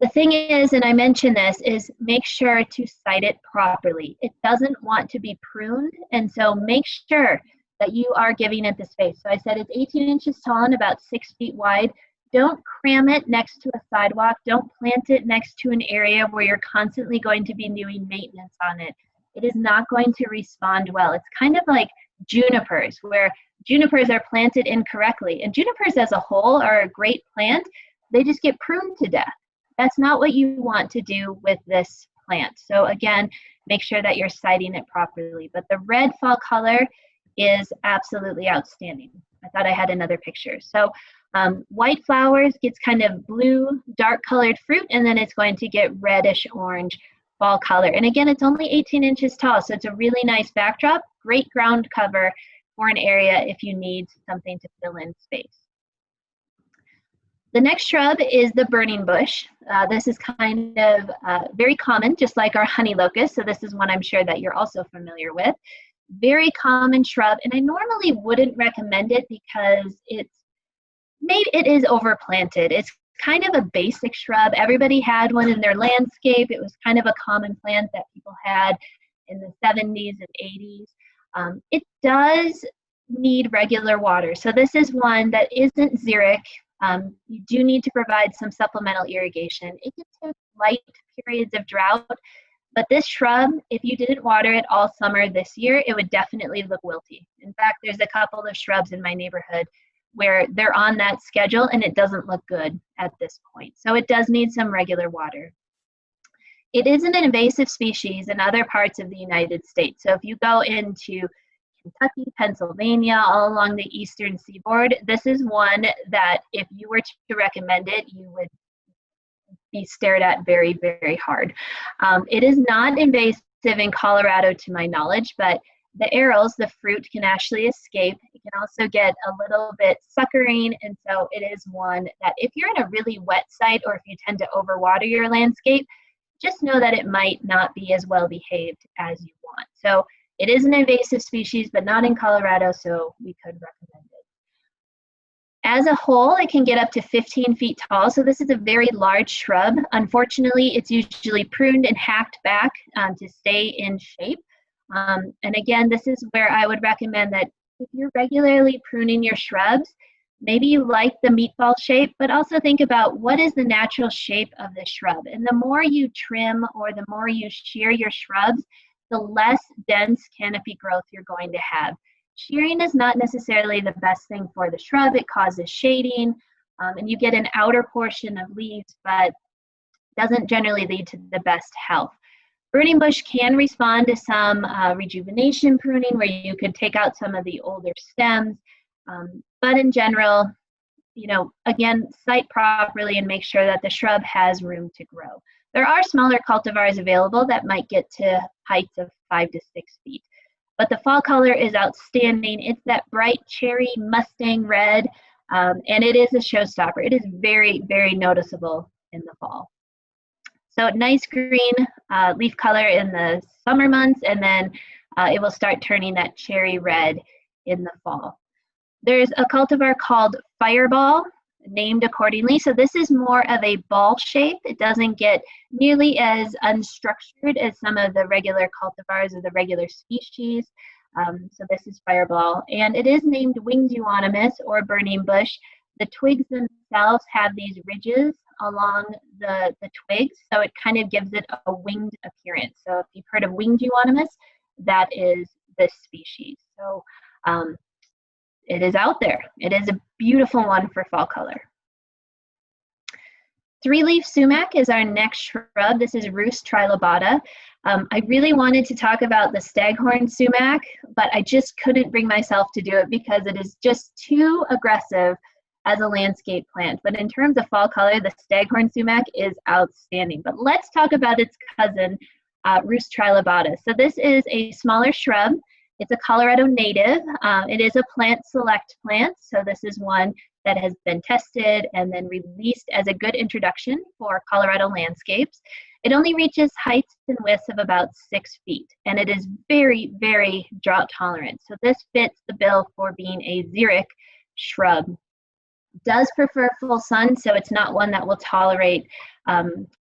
The thing is, and I mentioned this, is make sure to site it properly. It doesn't want to be pruned, and so make sure that you are giving it the space. So I said it's 18 inches tall and about 6 feet wide. Don't cram it next to a sidewalk. Don't plant it next to an area where you're constantly going to be doing maintenance on it. It is not going to respond well. It's kind of like junipers, where junipers are planted incorrectly. And junipers as a whole are a great plant. They just get pruned to death. That's not what you want to do with this plant. So again, make sure that you're siting it properly. But the red fall color is absolutely outstanding. I thought I had another picture. So white flowers gets kind of blue, dark colored fruit, and then it's going to get reddish orange fall color. And again, it's only 18 inches tall, so it's a really nice backdrop, great ground cover for an area if you need something to fill in space. The next shrub is the burning bush. This is kind of very common, just like our honey locust. So this is one I'm sure that you're also familiar with. Very common shrub, and I normally wouldn't recommend it because it is overplanted. It's kind of a basic shrub. Everybody had one in their landscape. It was kind of a common plant that people had in the 70s and 80s. It does need regular water. So this is one that isn't xeric. You do need to provide some supplemental irrigation. It can take light periods of drought, but this shrub, if you didn't water it all summer this year, it would definitely look wilty. In fact, there's a couple of shrubs in my neighborhood where they're on that schedule and it doesn't look good at this point. So it does need some regular water. It is an invasive species in other parts of the United States. So if you go into Kentucky, Pennsylvania, all along the eastern seaboard, this is one that if you were to recommend it, you would be stared at very, very hard. It is not invasive in Colorado to my knowledge, but the arrows, the fruit, can actually escape. It can also get a little bit suckering, and so it is one that if you're in a really wet site or if you tend to overwater your landscape, just know that it might not be as well behaved as you want. So it is an invasive species, but not in Colorado, so we could recommend it. As a whole, it can get up to 15 feet tall, so this is a very large shrub. Unfortunately, it's usually pruned and hacked back to stay in shape. And again, this is where I would recommend that if you're regularly pruning your shrubs, maybe you like the meatball shape, but also think about what is the natural shape of the shrub. And the more you trim or the more you shear your shrubs, the less dense canopy growth you're going to have. Shearing is not necessarily the best thing for the shrub. It causes shading, and you get an outer portion of leaves, but doesn't generally lead to the best health. Burning bush can respond to some rejuvenation pruning where you could take out some of the older stems, but in general, again, site properly and make sure that the shrub has room to grow. There are smaller cultivars available that might get to heights of 5 to 6 feet. But the fall color is outstanding. It's that bright cherry Mustang red, and it is a showstopper. It is very, very noticeable in the fall. So nice green leaf color in the summer months, and then it will start turning that cherry red in the fall. There's a cultivar called Fireball, named accordingly. So this is more of a ball shape. It doesn't get nearly as unstructured as some of the regular cultivars or the regular species. So this is Fireball, and it is named winged euonymus or burning bush. The twigs themselves have these ridges along the twigs, so it kind of gives it a winged appearance. So if you've heard of winged euonymus, that is this species. So it is out there. It is a beautiful one for fall color. Three-leaf sumac is our next shrub. This is Rhus trilobata. I really wanted to talk about the staghorn sumac, but I just couldn't bring myself to do it because it is just too aggressive as a landscape plant. But in terms of fall color, the staghorn sumac is outstanding. But let's talk about its cousin, Rus trilobata. So this is a smaller shrub. It's a Colorado native. It is a plant select plant. So this is one that has been tested and then released as a good introduction for Colorado landscapes. It only reaches heights and widths of about 6 feet, and it is very, very drought tolerant. So this fits the bill for being a xeric shrub. Does prefer full sun, so it's not one that will tolerate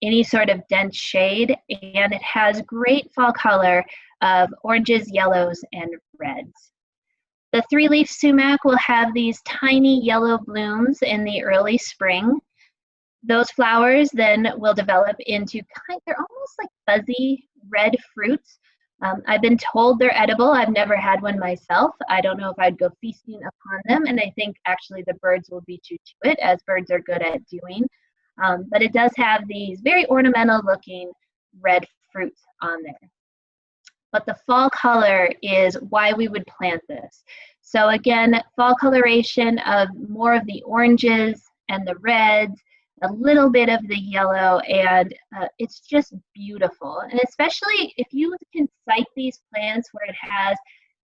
any sort of dense shade, and it has great fall color of oranges, yellows, and reds. The three-leaf sumac will have these tiny yellow blooms in the early spring. Those flowers then will develop into they're almost like fuzzy red fruits. I've been told they're edible. I've never had one myself. I don't know if I'd go feasting upon them, and I think actually the birds will beat you to it, as birds are good at doing. But it does have these very ornamental looking red fruits on there. But the fall color is why we would plant this. So again, fall coloration of more of the oranges and the reds, a little bit of the yellow, and it's just beautiful. And especially if you can site these plants where it has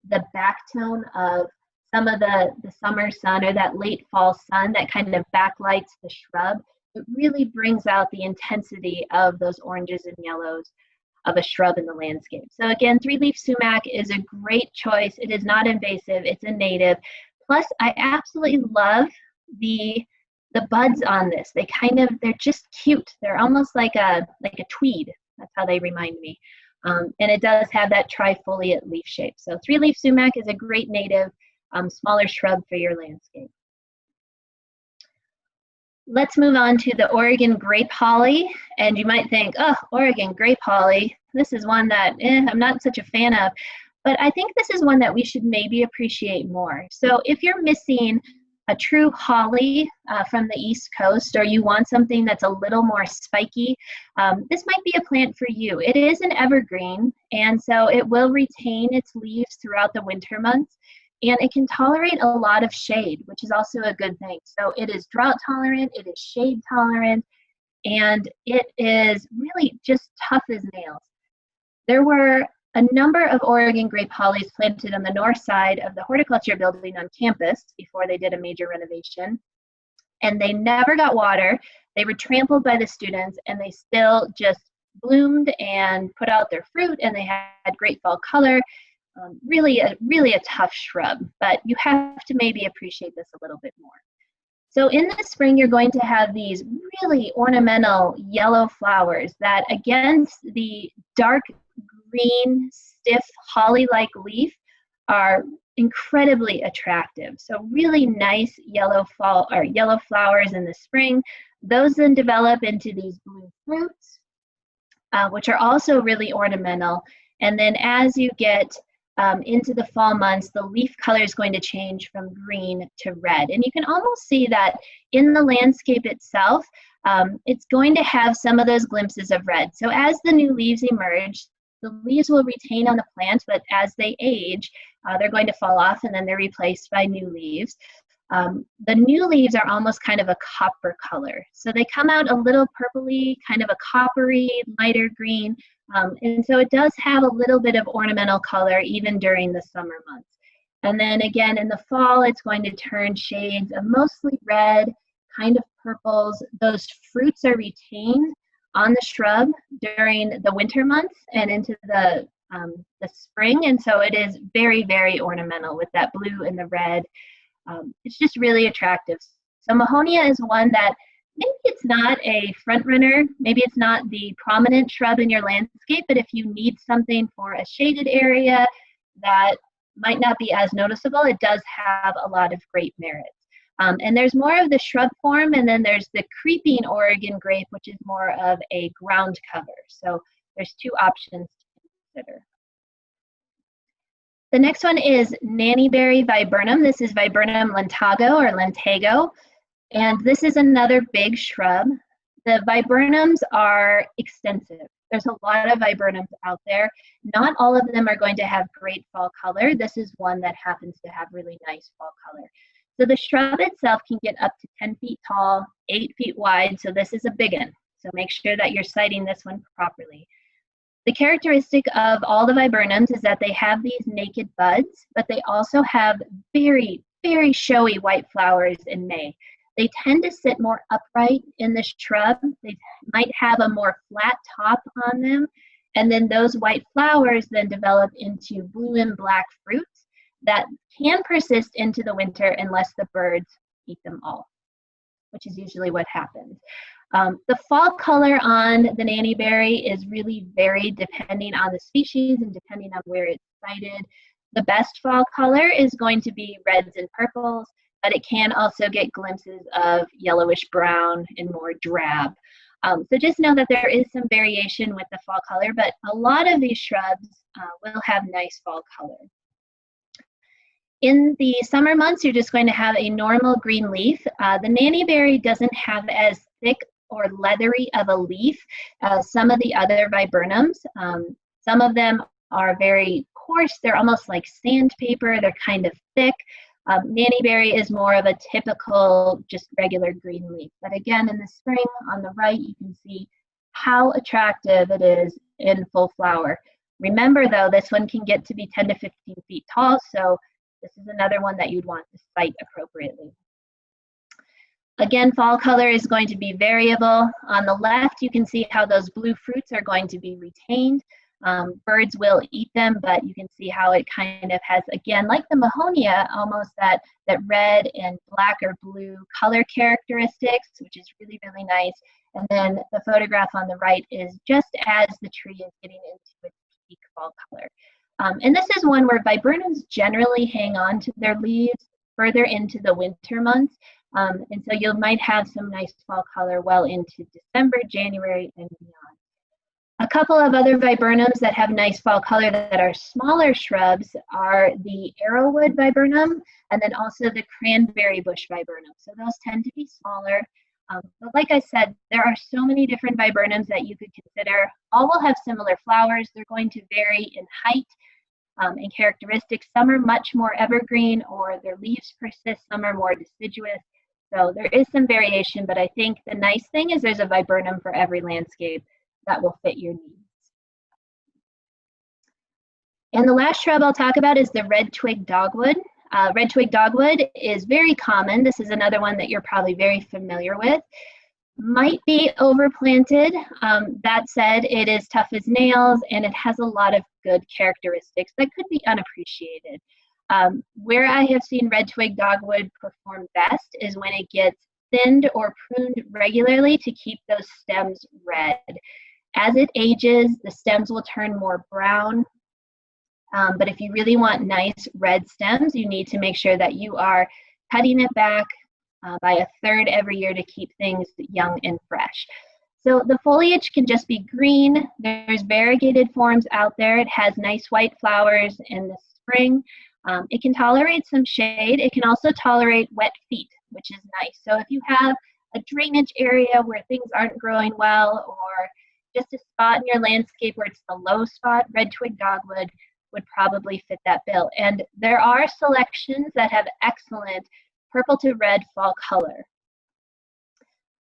the backtone of some of the summer sun or that late fall sun that kind of backlights the shrub, it really brings out the intensity of those oranges and yellows of a shrub in the landscape. So again, three-leaf sumac is a great choice. It is not invasive, it's a native. Plus, I absolutely love the buds on this. They're just cute. They're almost like a tweed. That's how they remind me. And it does have that trifoliate leaf shape. So three-leaf sumac is a great native, smaller shrub for your landscape. Let's move on to the Oregon grape holly. And you might think, oh, Oregon grape holly, this is one that I'm not such a fan of. But I think this is one that we should maybe appreciate more. So if you're missing a true holly from the East Coast, or you want something that's a little more spiky, this might be a plant for you. It is an evergreen, and so it will retain its leaves throughout the winter months, and it can tolerate a lot of shade, which is also a good thing. So it is drought tolerant, it is shade tolerant, and it is really just tough as nails. There were a number of Oregon grape hollies planted on the north side of the horticulture building on campus before they did a major renovation, and they never got water. They were trampled by the students, and they still just bloomed and put out their fruit, and they had great fall color. Really a tough shrub, but you have to maybe appreciate this a little bit more. So in the spring, you're going to have these really ornamental yellow flowers that, against the dark green, stiff, holly-like leaf, are incredibly attractive. So really nice yellow flowers in the spring. Those then develop into these blue fruits, which are also really ornamental. And then as you get into the fall months, the leaf color is going to change from green to red. And you can almost see that in the landscape itself, it's going to have some of those glimpses of red. So as the new leaves emerge, the leaves will retain on the plant, but as they age, they're going to fall off, and then they're replaced by new leaves. The new leaves are almost kind of a copper color. So they come out a little purpley, kind of a coppery, lighter green. And so it does have a little bit of ornamental color even during the summer months. And then again, in the fall, it's going to turn shades of mostly red, kind of purples. Those fruits are retained on the shrub during the winter months and into the spring. And so it is very, very ornamental with that blue and the red. It's just really attractive. So Mahonia is one that maybe it's not a front runner, maybe it's not the prominent shrub in your landscape, but if you need something for a shaded area that might not be as noticeable, it does have a lot of great merits. And there's more of the shrub form, and then there's the creeping Oregon grape, which is more of a ground cover. So there's two options to consider. The next one is Nannyberry viburnum. This is Viburnum lentago or lentago. And this is another big shrub. The viburnums are extensive. There's a lot of viburnums out there. Not all of them are going to have great fall color. This is one that happens to have really nice fall color. So the shrub itself can get up to 10 feet tall, 8 feet wide, so this is a big one. So make sure that you're siting this one properly. The characteristic of all the viburnums is that they have these naked buds, but they also have very, very showy white flowers in May. They tend to sit more upright in the shrub. They might have a more flat top on them, and then those white flowers then develop into blue and black fruits that can persist into the winter unless the birds eat them all, which is usually what happens. The fall color on the nannyberry is really varied depending on the species and depending on where it's sited. The best fall color is going to be reds and purples, but it can also get glimpses of yellowish brown and more drab. So just know that there is some variation with the fall color, but a lot of these shrubs will have nice fall color. In the summer months, you're just going to have a normal green leaf. The nannyberry doesn't have as thick or leathery of a leaf as some of the other viburnums. Some of them are very coarse. They're almost like sandpaper. They're kind of thick. Nannyberry is more of a typical, just regular green leaf. But again, in the spring on the right, you can see how attractive it is in full flower. Remember though, this one can get to be 10 to 15 feet tall, so this is another one that you'd want to site appropriately. Again, fall color is going to be variable. On the left, you can see how those blue fruits are going to be retained. Birds will eat them, but you can see how it kind of has, again, like the Mahonia, almost that red and black or blue color characteristics, which is really, really nice. And then the photograph on the right is just as the tree is getting into its peak fall color. And this is one where viburnums generally hang on to their leaves further into the winter months. And so you might have some nice fall color well into December, January, and beyond. A couple of other viburnums that have nice fall color that are smaller shrubs are the arrowwood viburnum and then also the cranberry bush viburnum. So those tend to be smaller. But like I said, there are so many different viburnums that you could consider. All will have similar flowers. They're going to vary in height and characteristics. Some are much more evergreen or their leaves persist. Some are more deciduous. So there is some variation, but I think the nice thing is there's a viburnum for every landscape that will fit your needs. And the last shrub I'll talk about is the red twig dogwood. Red twig dogwood is very common. This is another one that you're probably very familiar with. Might be overplanted. That said, it is tough as nails and it has a lot of good characteristics that could be unappreciated. Where I have seen red twig dogwood perform best is when it gets thinned or pruned regularly to keep those stems red. As it ages, the stems will turn more brown. But if you really want nice red stems, you need to make sure that you are cutting it back by a third every year to keep things young and fresh. So the foliage can just be green. There's variegated forms out there. It has nice white flowers in the spring. It can tolerate some shade. It can also tolerate wet feet, which is nice. So if you have a drainage area where things aren't growing well or just a spot in your landscape where it's the low spot, red twig dogwood would probably fit that bill. And there are selections that have excellent purple to red fall color.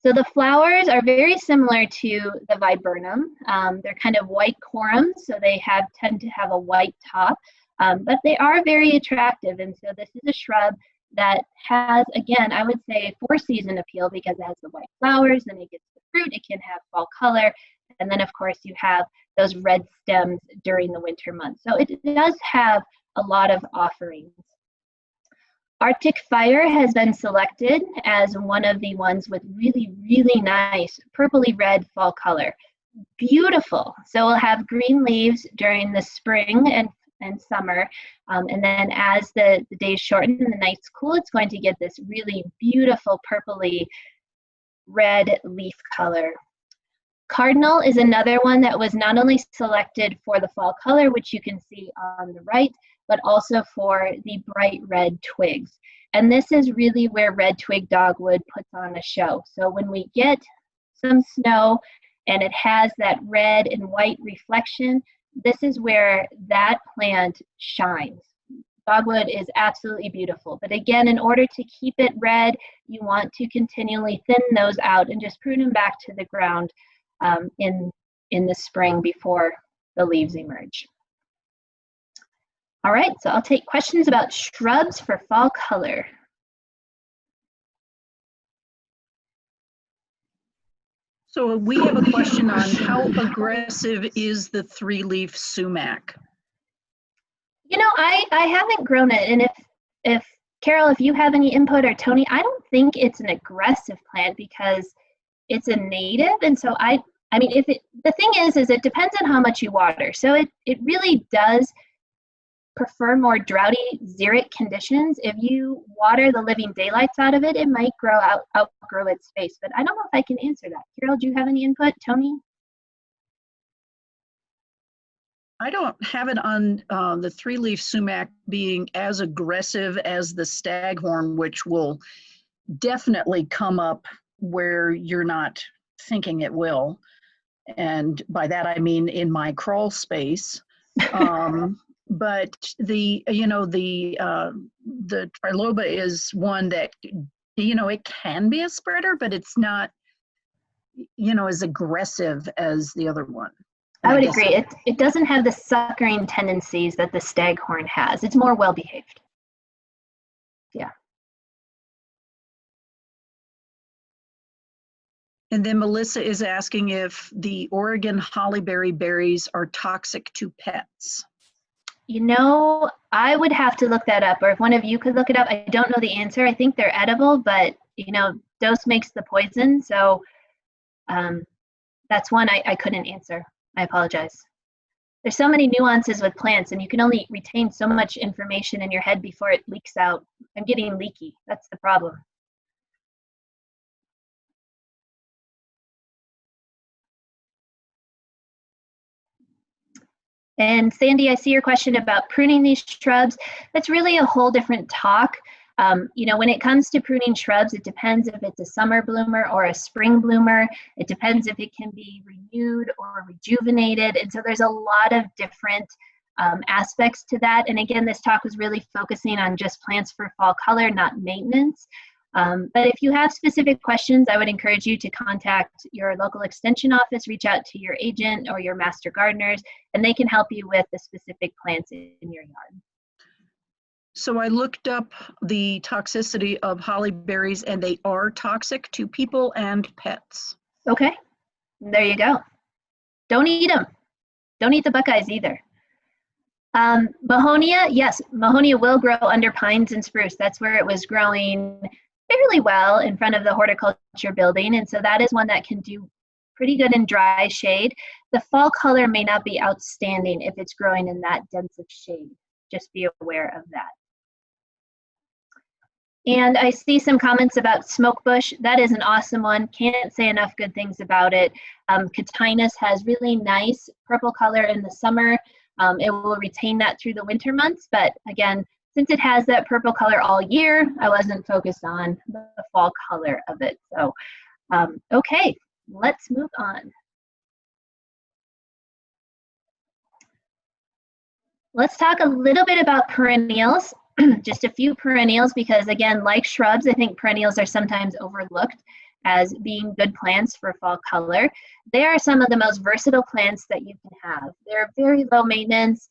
So the flowers are very similar to the viburnum. They're kind of white corums, so they tend to have a white top, but they are very attractive. And so this is a shrub that has, again, I would say 4-season appeal because it has the white flowers, then it gets the fruit, it can have fall color, and then of course you have those red stems during the winter months. So it does have a lot of offerings. Arctic Fire has been selected as one of the ones with really, really nice purpley red fall color. Beautiful. So we'll have green leaves during the spring and summer. And then as the days shorten and the nights cool, it's going to get this really beautiful purpley red leaf color. Cardinal is another one that was not only selected for the fall color, which you can see on the right, but also for the bright red twigs. And this is really where red twig dogwood puts on a show. So when we get some snow and it has that red and white reflection, this is where that plant shines. Dogwood is absolutely beautiful. But again, in order to keep it red, you want to continually thin those out and just prune them back to the ground in the spring before the leaves emerge. All right, so I'll take questions about shrubs for fall color. So we have a question on how aggressive is the 3-leaf sumac? You know, I haven't grown it, and if Carol, if you have any input, or Tony, I don't think it's an aggressive plant because it's a native, and so I mean, the thing is it depends on how much you water. So it really does prefer more droughty, xeric conditions. If you water the living daylights out of it, it might outgrow its space. But I don't know if I can answer that. Carol, do you have any input? Tony? I don't have it on the 3-leaf sumac being as aggressive as the staghorn, which will definitely come up where you're not thinking it will. And by that, I mean in my crawl space. But the triloba is one that, it can be a spreader, but it's not, as aggressive as the other one. I would agree. It doesn't have the suckering tendencies that the staghorn has. It's more well-behaved. Yeah. And then Melissa is asking if the Oregon hollyberry berries are toxic to pets. I would have to look that up, or if one of you could look it up. I don't know the answer. I think they're edible, but, dose makes the poison. So that's one I couldn't answer. I apologize. There's so many nuances with plants, and you can only retain so much information in your head before it leaks out. I'm getting leaky. That's the problem. And Sandy, I see your question about pruning these shrubs. That's really a whole different talk. When it comes to pruning shrubs, it depends if it's a summer bloomer or a spring bloomer. It depends if it can be renewed or rejuvenated. And so there's a lot of different aspects to that. And again, this talk was really focusing on just plants for fall color, not maintenance. But if you have specific questions, I would encourage you to contact your local extension office, reach out to your agent or your master gardeners, and they can help you with the specific plants in your yard. So I looked up the toxicity of hollyberries, and they are toxic to people and pets. Okay, there you go. Don't eat them. Don't eat the buckeyes either. Mahonia, yes, Mahonia will grow under pines and spruce. That's where it was growing fairly well in front of the horticulture building, and so that is one that can do pretty good in dry shade. The fall color may not be outstanding if it's growing in that dense of shade. Just be aware of that. And I see some comments about smokebush. That is an awesome one. Can't say enough good things about it. Catinus has really nice purple color in the summer. It will retain that through the winter months, but again, since it has that purple color all year, I wasn't focused on the fall color of it. So, okay, let's move on. Let's talk a little bit about perennials. Just a few perennials, because again, like shrubs, I think perennials are sometimes overlooked as being good plants for fall color. They are some of the most versatile plants that you can have. They're very low maintenance.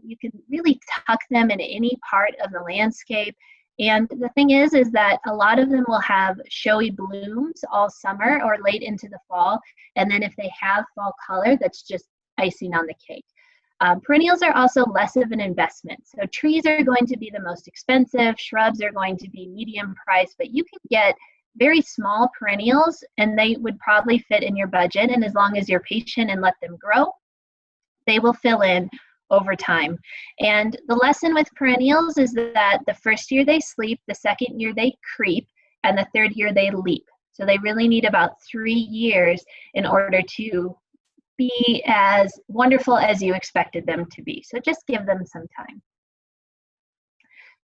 You can really tuck them in any part of the landscape. And the thing is that a lot of them will have showy blooms all summer or late into the fall. And then if they have fall color, that's just icing on the cake. Perennials are also less of an investment. So trees are going to be the most expensive, shrubs are going to be medium price, but you can get very small perennials and they would probably fit in your budget. And as long as you're patient and let them grow, they will fill in over time. And the lesson with perennials is that the first year they sleep, the second year they creep, and the third year they leap. So they really need about 3 years in order to be as wonderful as you expected them to be. So just give them some time.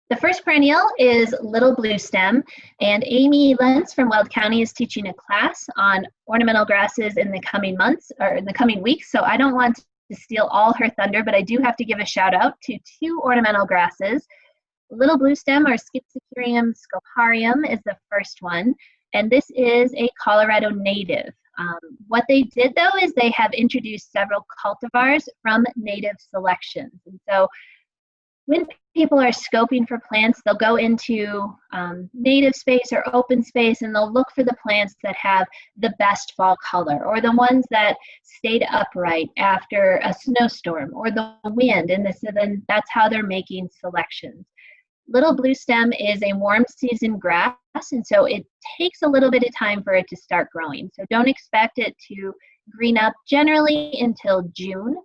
The first perennial is Little Blue Stem, and Amy Lenz from Weld County is teaching a class on ornamental grasses in the coming months, or in the coming weeks, so I don't want to steal all her thunder, but I do have to give a shout out to two ornamental grasses. Little blue stem, or Schizophyrium scoparium, is the first one, and this is a Colorado native. What they did, though, is they have introduced several cultivars from native selections. And so when people are scoping for plants, they'll go into native space or open space, and they'll look for the plants that have the best fall color, or the ones that stayed upright after a snowstorm or the wind, and then that's how they're making selections. Little blue stem is a warm season grass, and so it takes a little bit of time for it to start growing. So don't expect it to green up generally until June,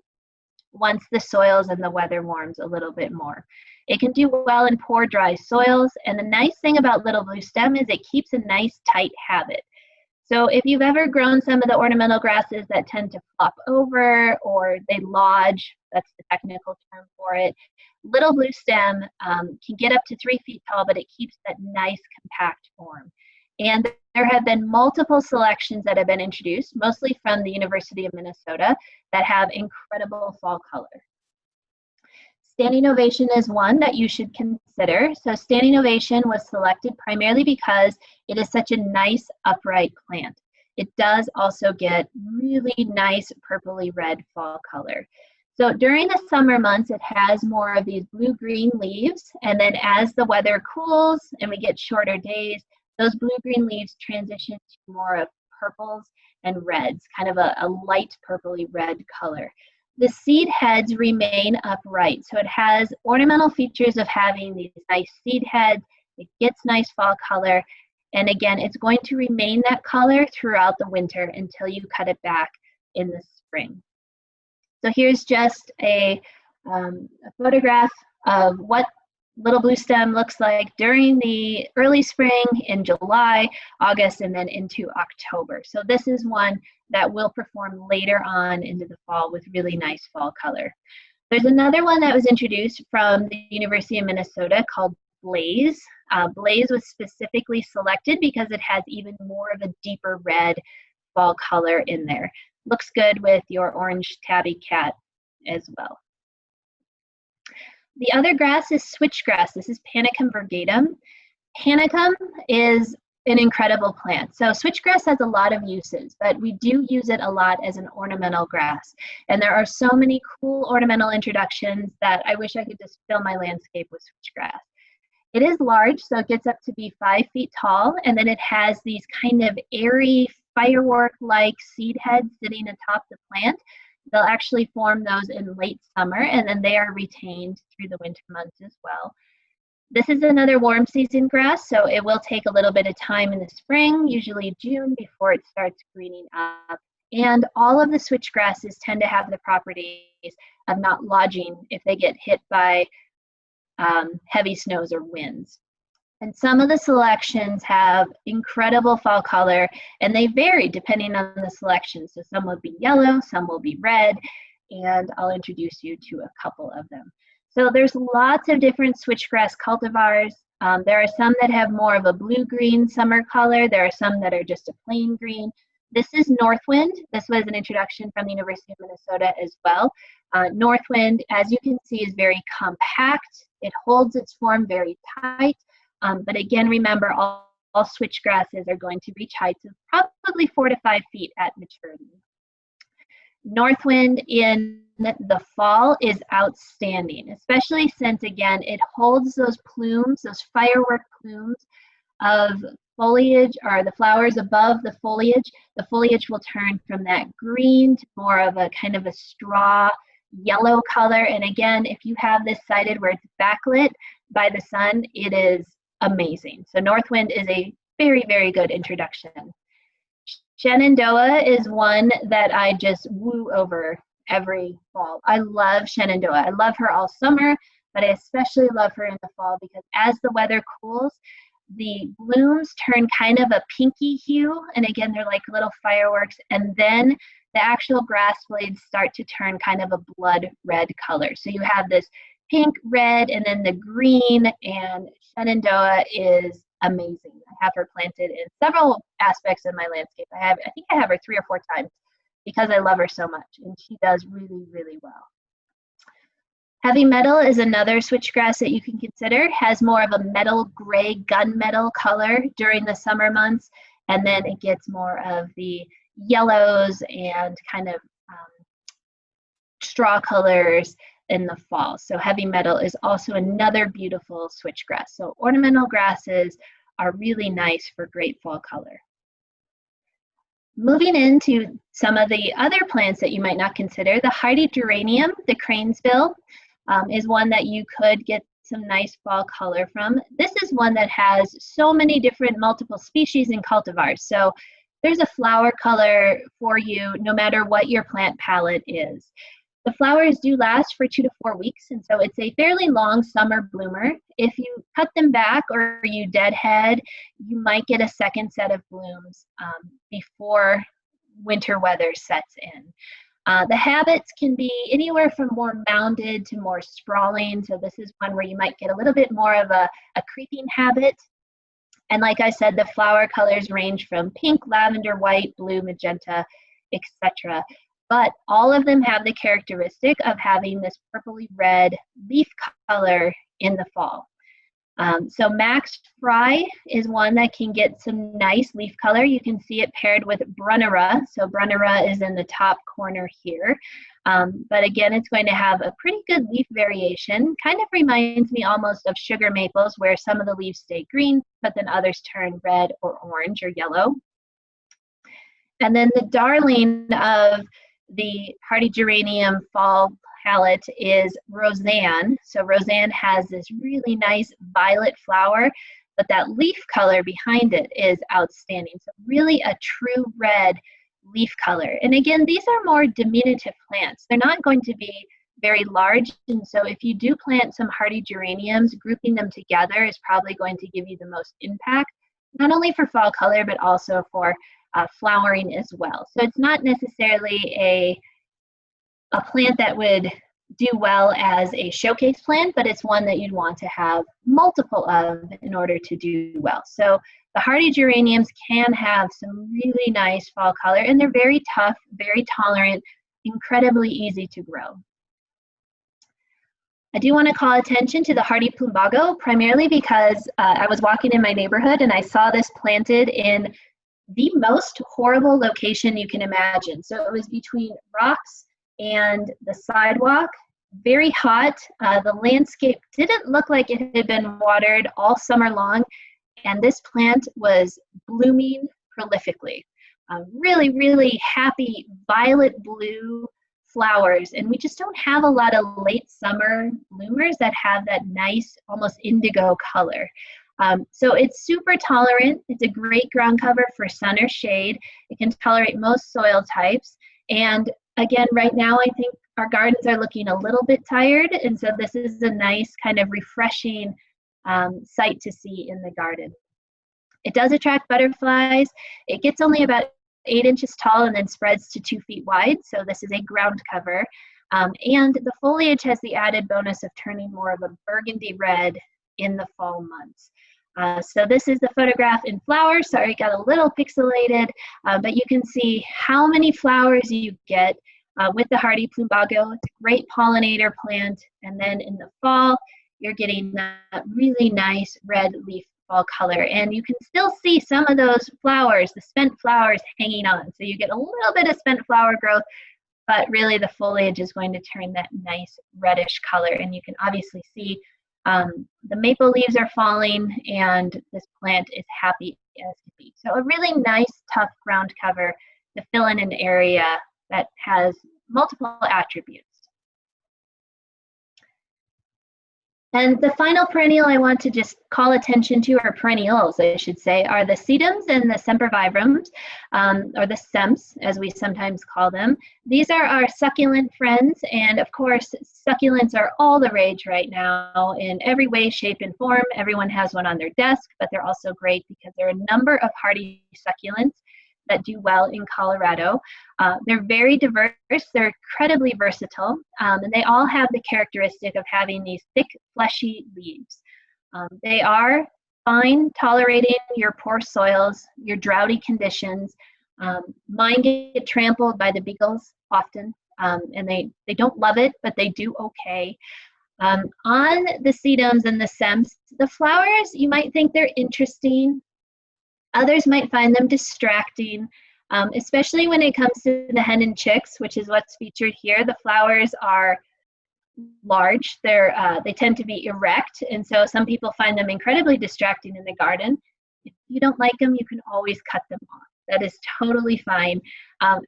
once the soils and the weather warms a little bit more. It can do well in poor, dry soils, and the nice thing about little blue stem is it keeps a nice, tight habit. So if you've ever grown some of the ornamental grasses that tend to flop over or they lodge, that's the technical term for it, little blue stem can get up to 3 feet tall, but it keeps that nice compact form. And there have been multiple selections that have been introduced, mostly from the University of Minnesota, that have incredible fall color. Standing Ovation is one that you should consider. So Standing Ovation was selected primarily because it is such a nice upright plant. It does also get really nice purpley red fall color. So during the summer months, it has more of these blue-green leaves, and then as the weather cools and we get shorter days, those blue-green leaves transition to more of purples and reds, kind of a light purpley red color. The seed heads remain upright, so it has ornamental features of having these nice seed heads. It gets nice fall color, and again, it's going to remain that color throughout the winter until you cut it back in the spring. So here's just a photograph of what little blue stem looks like during the early spring in July, August, and then into October. So this is one that will perform later on into the fall with really nice fall color. There's another one that was introduced from the University of Minnesota called Blaze. Blaze was specifically selected because it has even more of a deeper red fall color in there. Looks good with your orange tabby cat as well. The other grass is switchgrass. This is Panicum virgatum. Panicum is an incredible plant. So switchgrass has a lot of uses, but we do use it a lot as an ornamental grass. And there are so many cool ornamental introductions that I wish I could just fill my landscape with switchgrass. It is large, so it gets up to be 5 feet tall, and then it has these kind of airy firework-like seed heads sitting atop the plant. They'll actually form those in late summer, and then they are retained through the winter months as well. This is another warm season grass, so it will take a little bit of time in the spring, usually June, before it starts greening up. And all of the switchgrasses tend to have the properties of not lodging if they get hit by heavy snows or winds. And some of the selections have incredible fall color, and they vary depending on the selection. So some will be yellow, some will be red, and I'll introduce you to a couple of them. So there's lots of different switchgrass cultivars. There are some that have more of a blue-green summer color. There are some that are just a plain green. This is Northwind. This was an introduction from the University of Minnesota as well. Northwind, as you can see, is very compact. It holds its form very tight. But again, remember, all switchgrasses are going to reach heights of probably 4 to 5 feet at maturity. Northwind in the fall is outstanding, especially since, again, it holds those plumes, those firework plumes of foliage, or the flowers above the foliage. The foliage will turn from that green to more of a kind of a straw yellow color. And again, if you have this sited where it's backlit by the sun, it is amazing. So Northwind is a very, very good introduction. Shenandoah is one that I just woo over every fall. I love Shenandoah. I love her all summer, but I especially love her in the fall because as the weather cools, the blooms turn kind of a pinky hue, and again, they're like little fireworks, and then the actual grass blades start to turn kind of a blood red color. So you have this pink, red, and then the green, and Shenandoah is amazing. I have her planted in several aspects of my landscape. I think I have her 3 or 4 times because I love her so much, and she does really, really well. Heavy metal is another switchgrass that you can consider. Has more of a metal gray gunmetal color during the summer months, and then it gets more of the yellows and kind of straw colors in the fall. So heavy metal is also another beautiful switchgrass. So ornamental grasses are really nice for great fall color. Moving into some of the other plants that you might not consider, the hardy geranium, the cranesbill, is one that you could get some nice fall color from. This is one that has so many different multiple species and cultivars. So there's a flower color for you no matter what your plant palette is. The flowers do last for 2 to 4 weeks, and so it's a fairly long summer bloomer. If you cut them back or you deadhead, you might get a second set of blooms before winter weather sets in. The habits can be anywhere from more mounded to more sprawling, so this is one where you might get a little bit more of a creeping habit. And like I said, the flower colors range from pink, lavender, white, blue, magenta, etc. But all of them have the characteristic of having this purpley red leaf color in the fall. So Max Fry is one that can get some nice leaf color. You can see it paired with Brunnera. So Brunnera is in the top corner here. But again, it's going to have a pretty good leaf variation. Kind of reminds me almost of sugar maples, where some of the leaves stay green, but then others turn red or orange or yellow. And then the darling of the hardy geranium fall palette is Roseanne. So Roseanne has this really nice violet flower, but that leaf color behind it is outstanding. So really a true red leaf color. And again, these are more diminutive plants. They're not going to be very large. And so if you do plant some hardy geraniums, grouping them together is probably going to give you the most impact, not only for fall color, but also for flowering as well. So it's not necessarily a plant that would do well as a showcase plant, but it's one that you'd want to have multiple of in order to do well. So the hardy geraniums can have some really nice fall color, and they're very tough, very tolerant, incredibly easy to grow. I do want to call attention to the hardy plumbago, primarily because I was walking in my neighborhood and I saw this planted in the most horrible location you can imagine. So it was between rocks and the sidewalk, very hot. The landscape didn't look like it had been watered all summer long, and this plant was blooming prolifically. Really, really happy violet blue flowers, and we just don't have a lot of late summer bloomers that have that nice, almost indigo color. So it's super tolerant. It's a great ground cover for sun or shade. It can tolerate most soil types. And again, right now I think our gardens are looking a little bit tired, and so this is a nice kind of refreshing sight to see in the garden. It does attract butterflies. It gets only about 8 inches tall and then spreads to 2 feet wide, so this is a ground cover. And the foliage has the added bonus of turning more of a burgundy red in the fall months. So this is the photograph in flower. Sorry, it got a little pixelated, but you can see how many flowers you get with the hardy plumbago. It's a great pollinator plant, and then in the fall, you're getting that really nice red leaf fall color, and you can still see some of those flowers, the spent flowers hanging on. So you get a little bit of spent flower growth, but really the foliage is going to turn that nice reddish color, and you can obviously see the maple leaves are falling, and this plant is happy as can be. So a really nice, tough ground cover to fill in an area that has multiple attributes. And the final perennial I want to just call attention to, or perennials I should say, are the sedums and the sempervirums, or the semps as we sometimes call them. These are our succulent friends, and of course succulents are all the rage right now in every way, shape, and form. Everyone has one on their desk, but they're also great because there are a number of hardy succulents that do well in Colorado. They're very diverse, they're incredibly versatile, and they all have the characteristic of having these thick, fleshy leaves. They are fine tolerating your poor soils, your droughty conditions, Mine get trampled by the beagles often, and they don't love it, but they do okay. On the sedums and the sems, the flowers, you might think they're interesting. Others might find them distracting, especially when it comes to the hen and chicks, which is what's featured here. The flowers are large. They tend to be erect, and so some people find them incredibly distracting in the garden. If you don't like them, you can always cut them off. That is totally fine.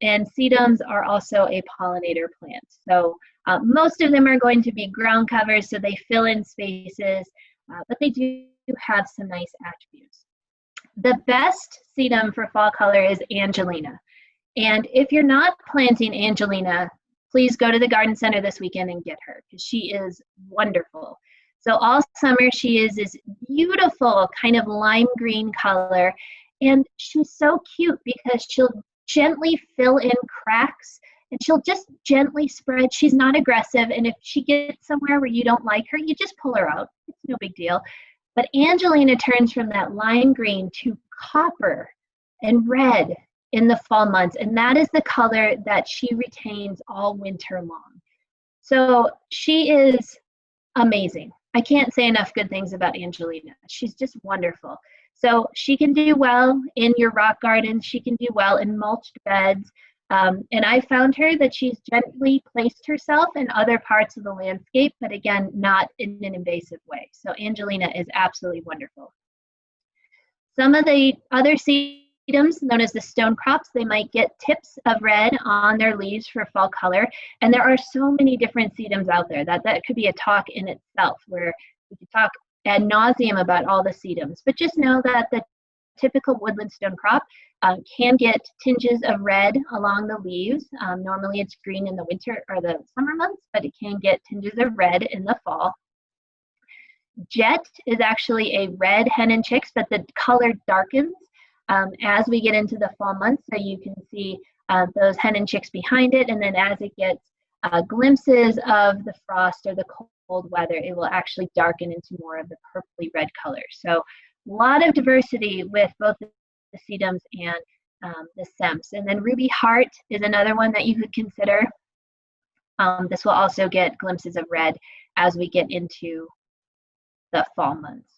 And sedums are also a pollinator plant. So most of them are going to be ground covers, so they fill in spaces, but they do have some nice attributes. The best sedum for fall color is Angelina. And if you're not planting Angelina, please go to the garden center this weekend and get her, because she is wonderful. So all summer she is this beautiful kind of lime green color, and she's so cute because she'll gently fill in cracks and she'll just gently spread. She's not aggressive, and if she gets somewhere where you don't like her, you just pull her out. It's no big deal. But Angelina turns from that lime green to copper and red in the fall months, and that is the color that she retains all winter long. So she is amazing. I can't say enough good things about Angelina. She's just wonderful. So she can do well in your rock garden. She can do well in mulched beds. And I found her that she's gently placed herself in other parts of the landscape, but again, not in an invasive way. So Angelina is absolutely wonderful. Some of the other sedums, known as the stone crops, they might get tips of red on their leaves for fall color. And there are so many different sedums out there that could be a talk in itself, where we could talk ad nauseum about all the sedums. But just know that the typical woodland stone crop can get tinges of red along the leaves. Normally it's green in the winter or the summer months, but it can get tinges of red in the fall. Jet is actually a red hen and chicks, but the color darkens as we get into the fall months. So you can see those hen and chicks behind it, and then as it gets glimpses of the frost or the cold weather, it will actually darken into more of the purpley red color. So a lot of diversity with both the sedums and the sems. And then ruby heart is another one that you could consider. This will also get glimpses of red as we get into the fall months.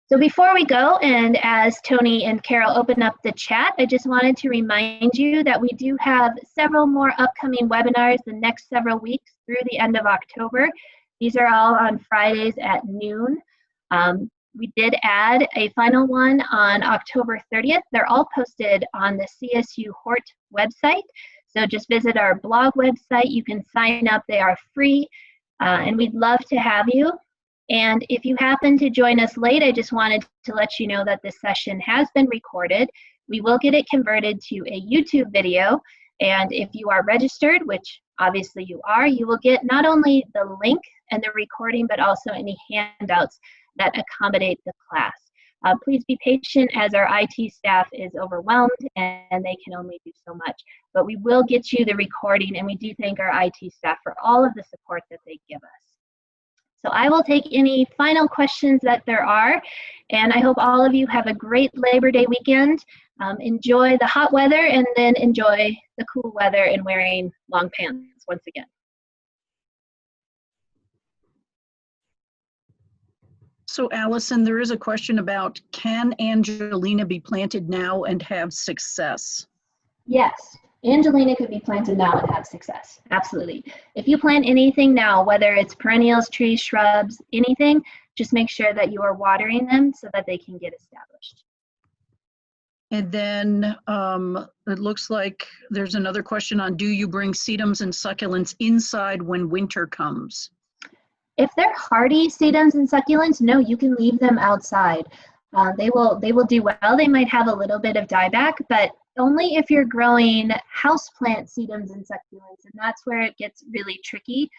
So before we go, and as Tony and Carol open up the chat, I just wanted to remind you that we do have several more upcoming webinars the next several weeks through the end of October. These are all on Fridays at noon. We did add a final one on October 30th. They're all posted on the CSU Hort website. So just visit our blog website. You can sign up. They are free, and we'd love to have you. And if you happen to join us late, I just wanted to let you know that this session has been recorded. We will get it converted to a YouTube video. And if you are registered, which obviously you are, you will get not only the link and the recording, but also any handouts that accommodate the class. Please be patient, as our IT staff is overwhelmed and they can only do so much. But we will get you the recording, and we do thank our IT staff for all of the support that they give us. So I will take any final questions that there are, and I hope all of you have a great Labor Day weekend. Enjoy the hot weather, and then enjoy the cool weather and wearing long pants once again. So Allison, there is a question about, can Angelina be planted now and have success? Yes, Angelina could be planted now and have success, absolutely. If you plant anything now, whether it's perennials, trees, shrubs, anything, just make sure that you are watering them so that they can get established. And then it looks like there's another question on, do you bring sedums and succulents inside when winter comes? If they're hardy sedums and succulents, no, you can leave them outside. They will do well. They might have a little bit of dieback, but only if you're growing houseplant sedums and succulents, and that's where it gets really tricky,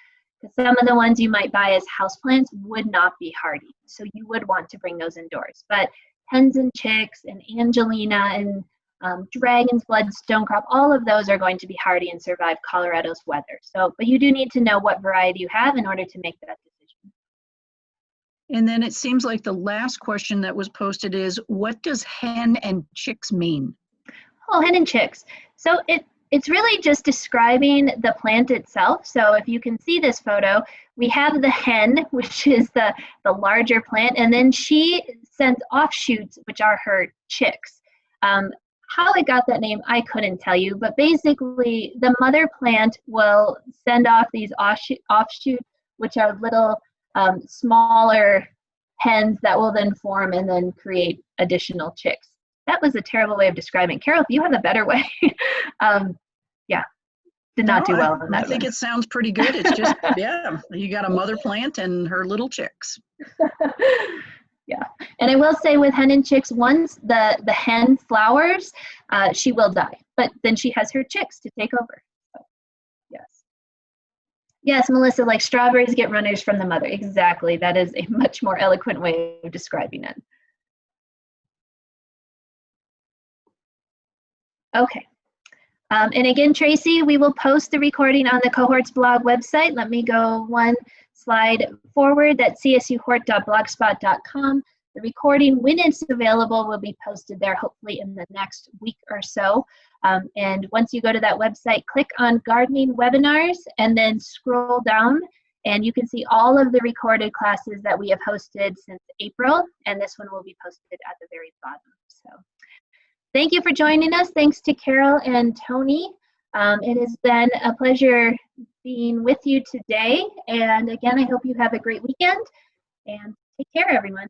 because some of the ones you might buy as houseplants would not be hardy. So you would want to bring those indoors. But hens and chicks and Angelina and dragon's blood, stonecrop, all of those are going to be hardy and survive Colorado's weather. So, but you do need to know what variety you have in order to make that decision. And then it seems like the last question that was posted is, what does hen and chicks mean? Oh, hen and chicks. So it's really just describing the plant itself. So if you can see this photo, we have the hen, which is the larger plant, and then she sends offshoots, which are her chicks. How it got that name, I couldn't tell you, but basically the mother plant will send off these offshoots, which are little smaller hens that will then form and then create additional chicks. That was a terrible way of describing. Carol, if you have a better way, yeah, did not do well on that I think one. it sounds pretty good. It's just, yeah, you got a mother plant and her little chicks. Yeah, and I will say with hen and chicks, once the hen flowers, she will die, but then she has her chicks to take over. So, yes. Yes, Melissa, like strawberries get runners from the mother. Exactly. That is a much more eloquent way of describing it. Okay. And again, Tracy, we will post the recording on the cohorts blog website. Let me go one slide forward. That's csuhort.blogspot.com. The recording, when it's available, will be posted there hopefully in the next week or so. And once you go to that website, click on gardening webinars and then scroll down and you can see all of the recorded classes that we have hosted since April. And this one will be posted at the very bottom. So thank you for joining us. Thanks to Carol and Tony. It has been a pleasure being with you today. And again, I hope you have a great weekend and take care, everyone.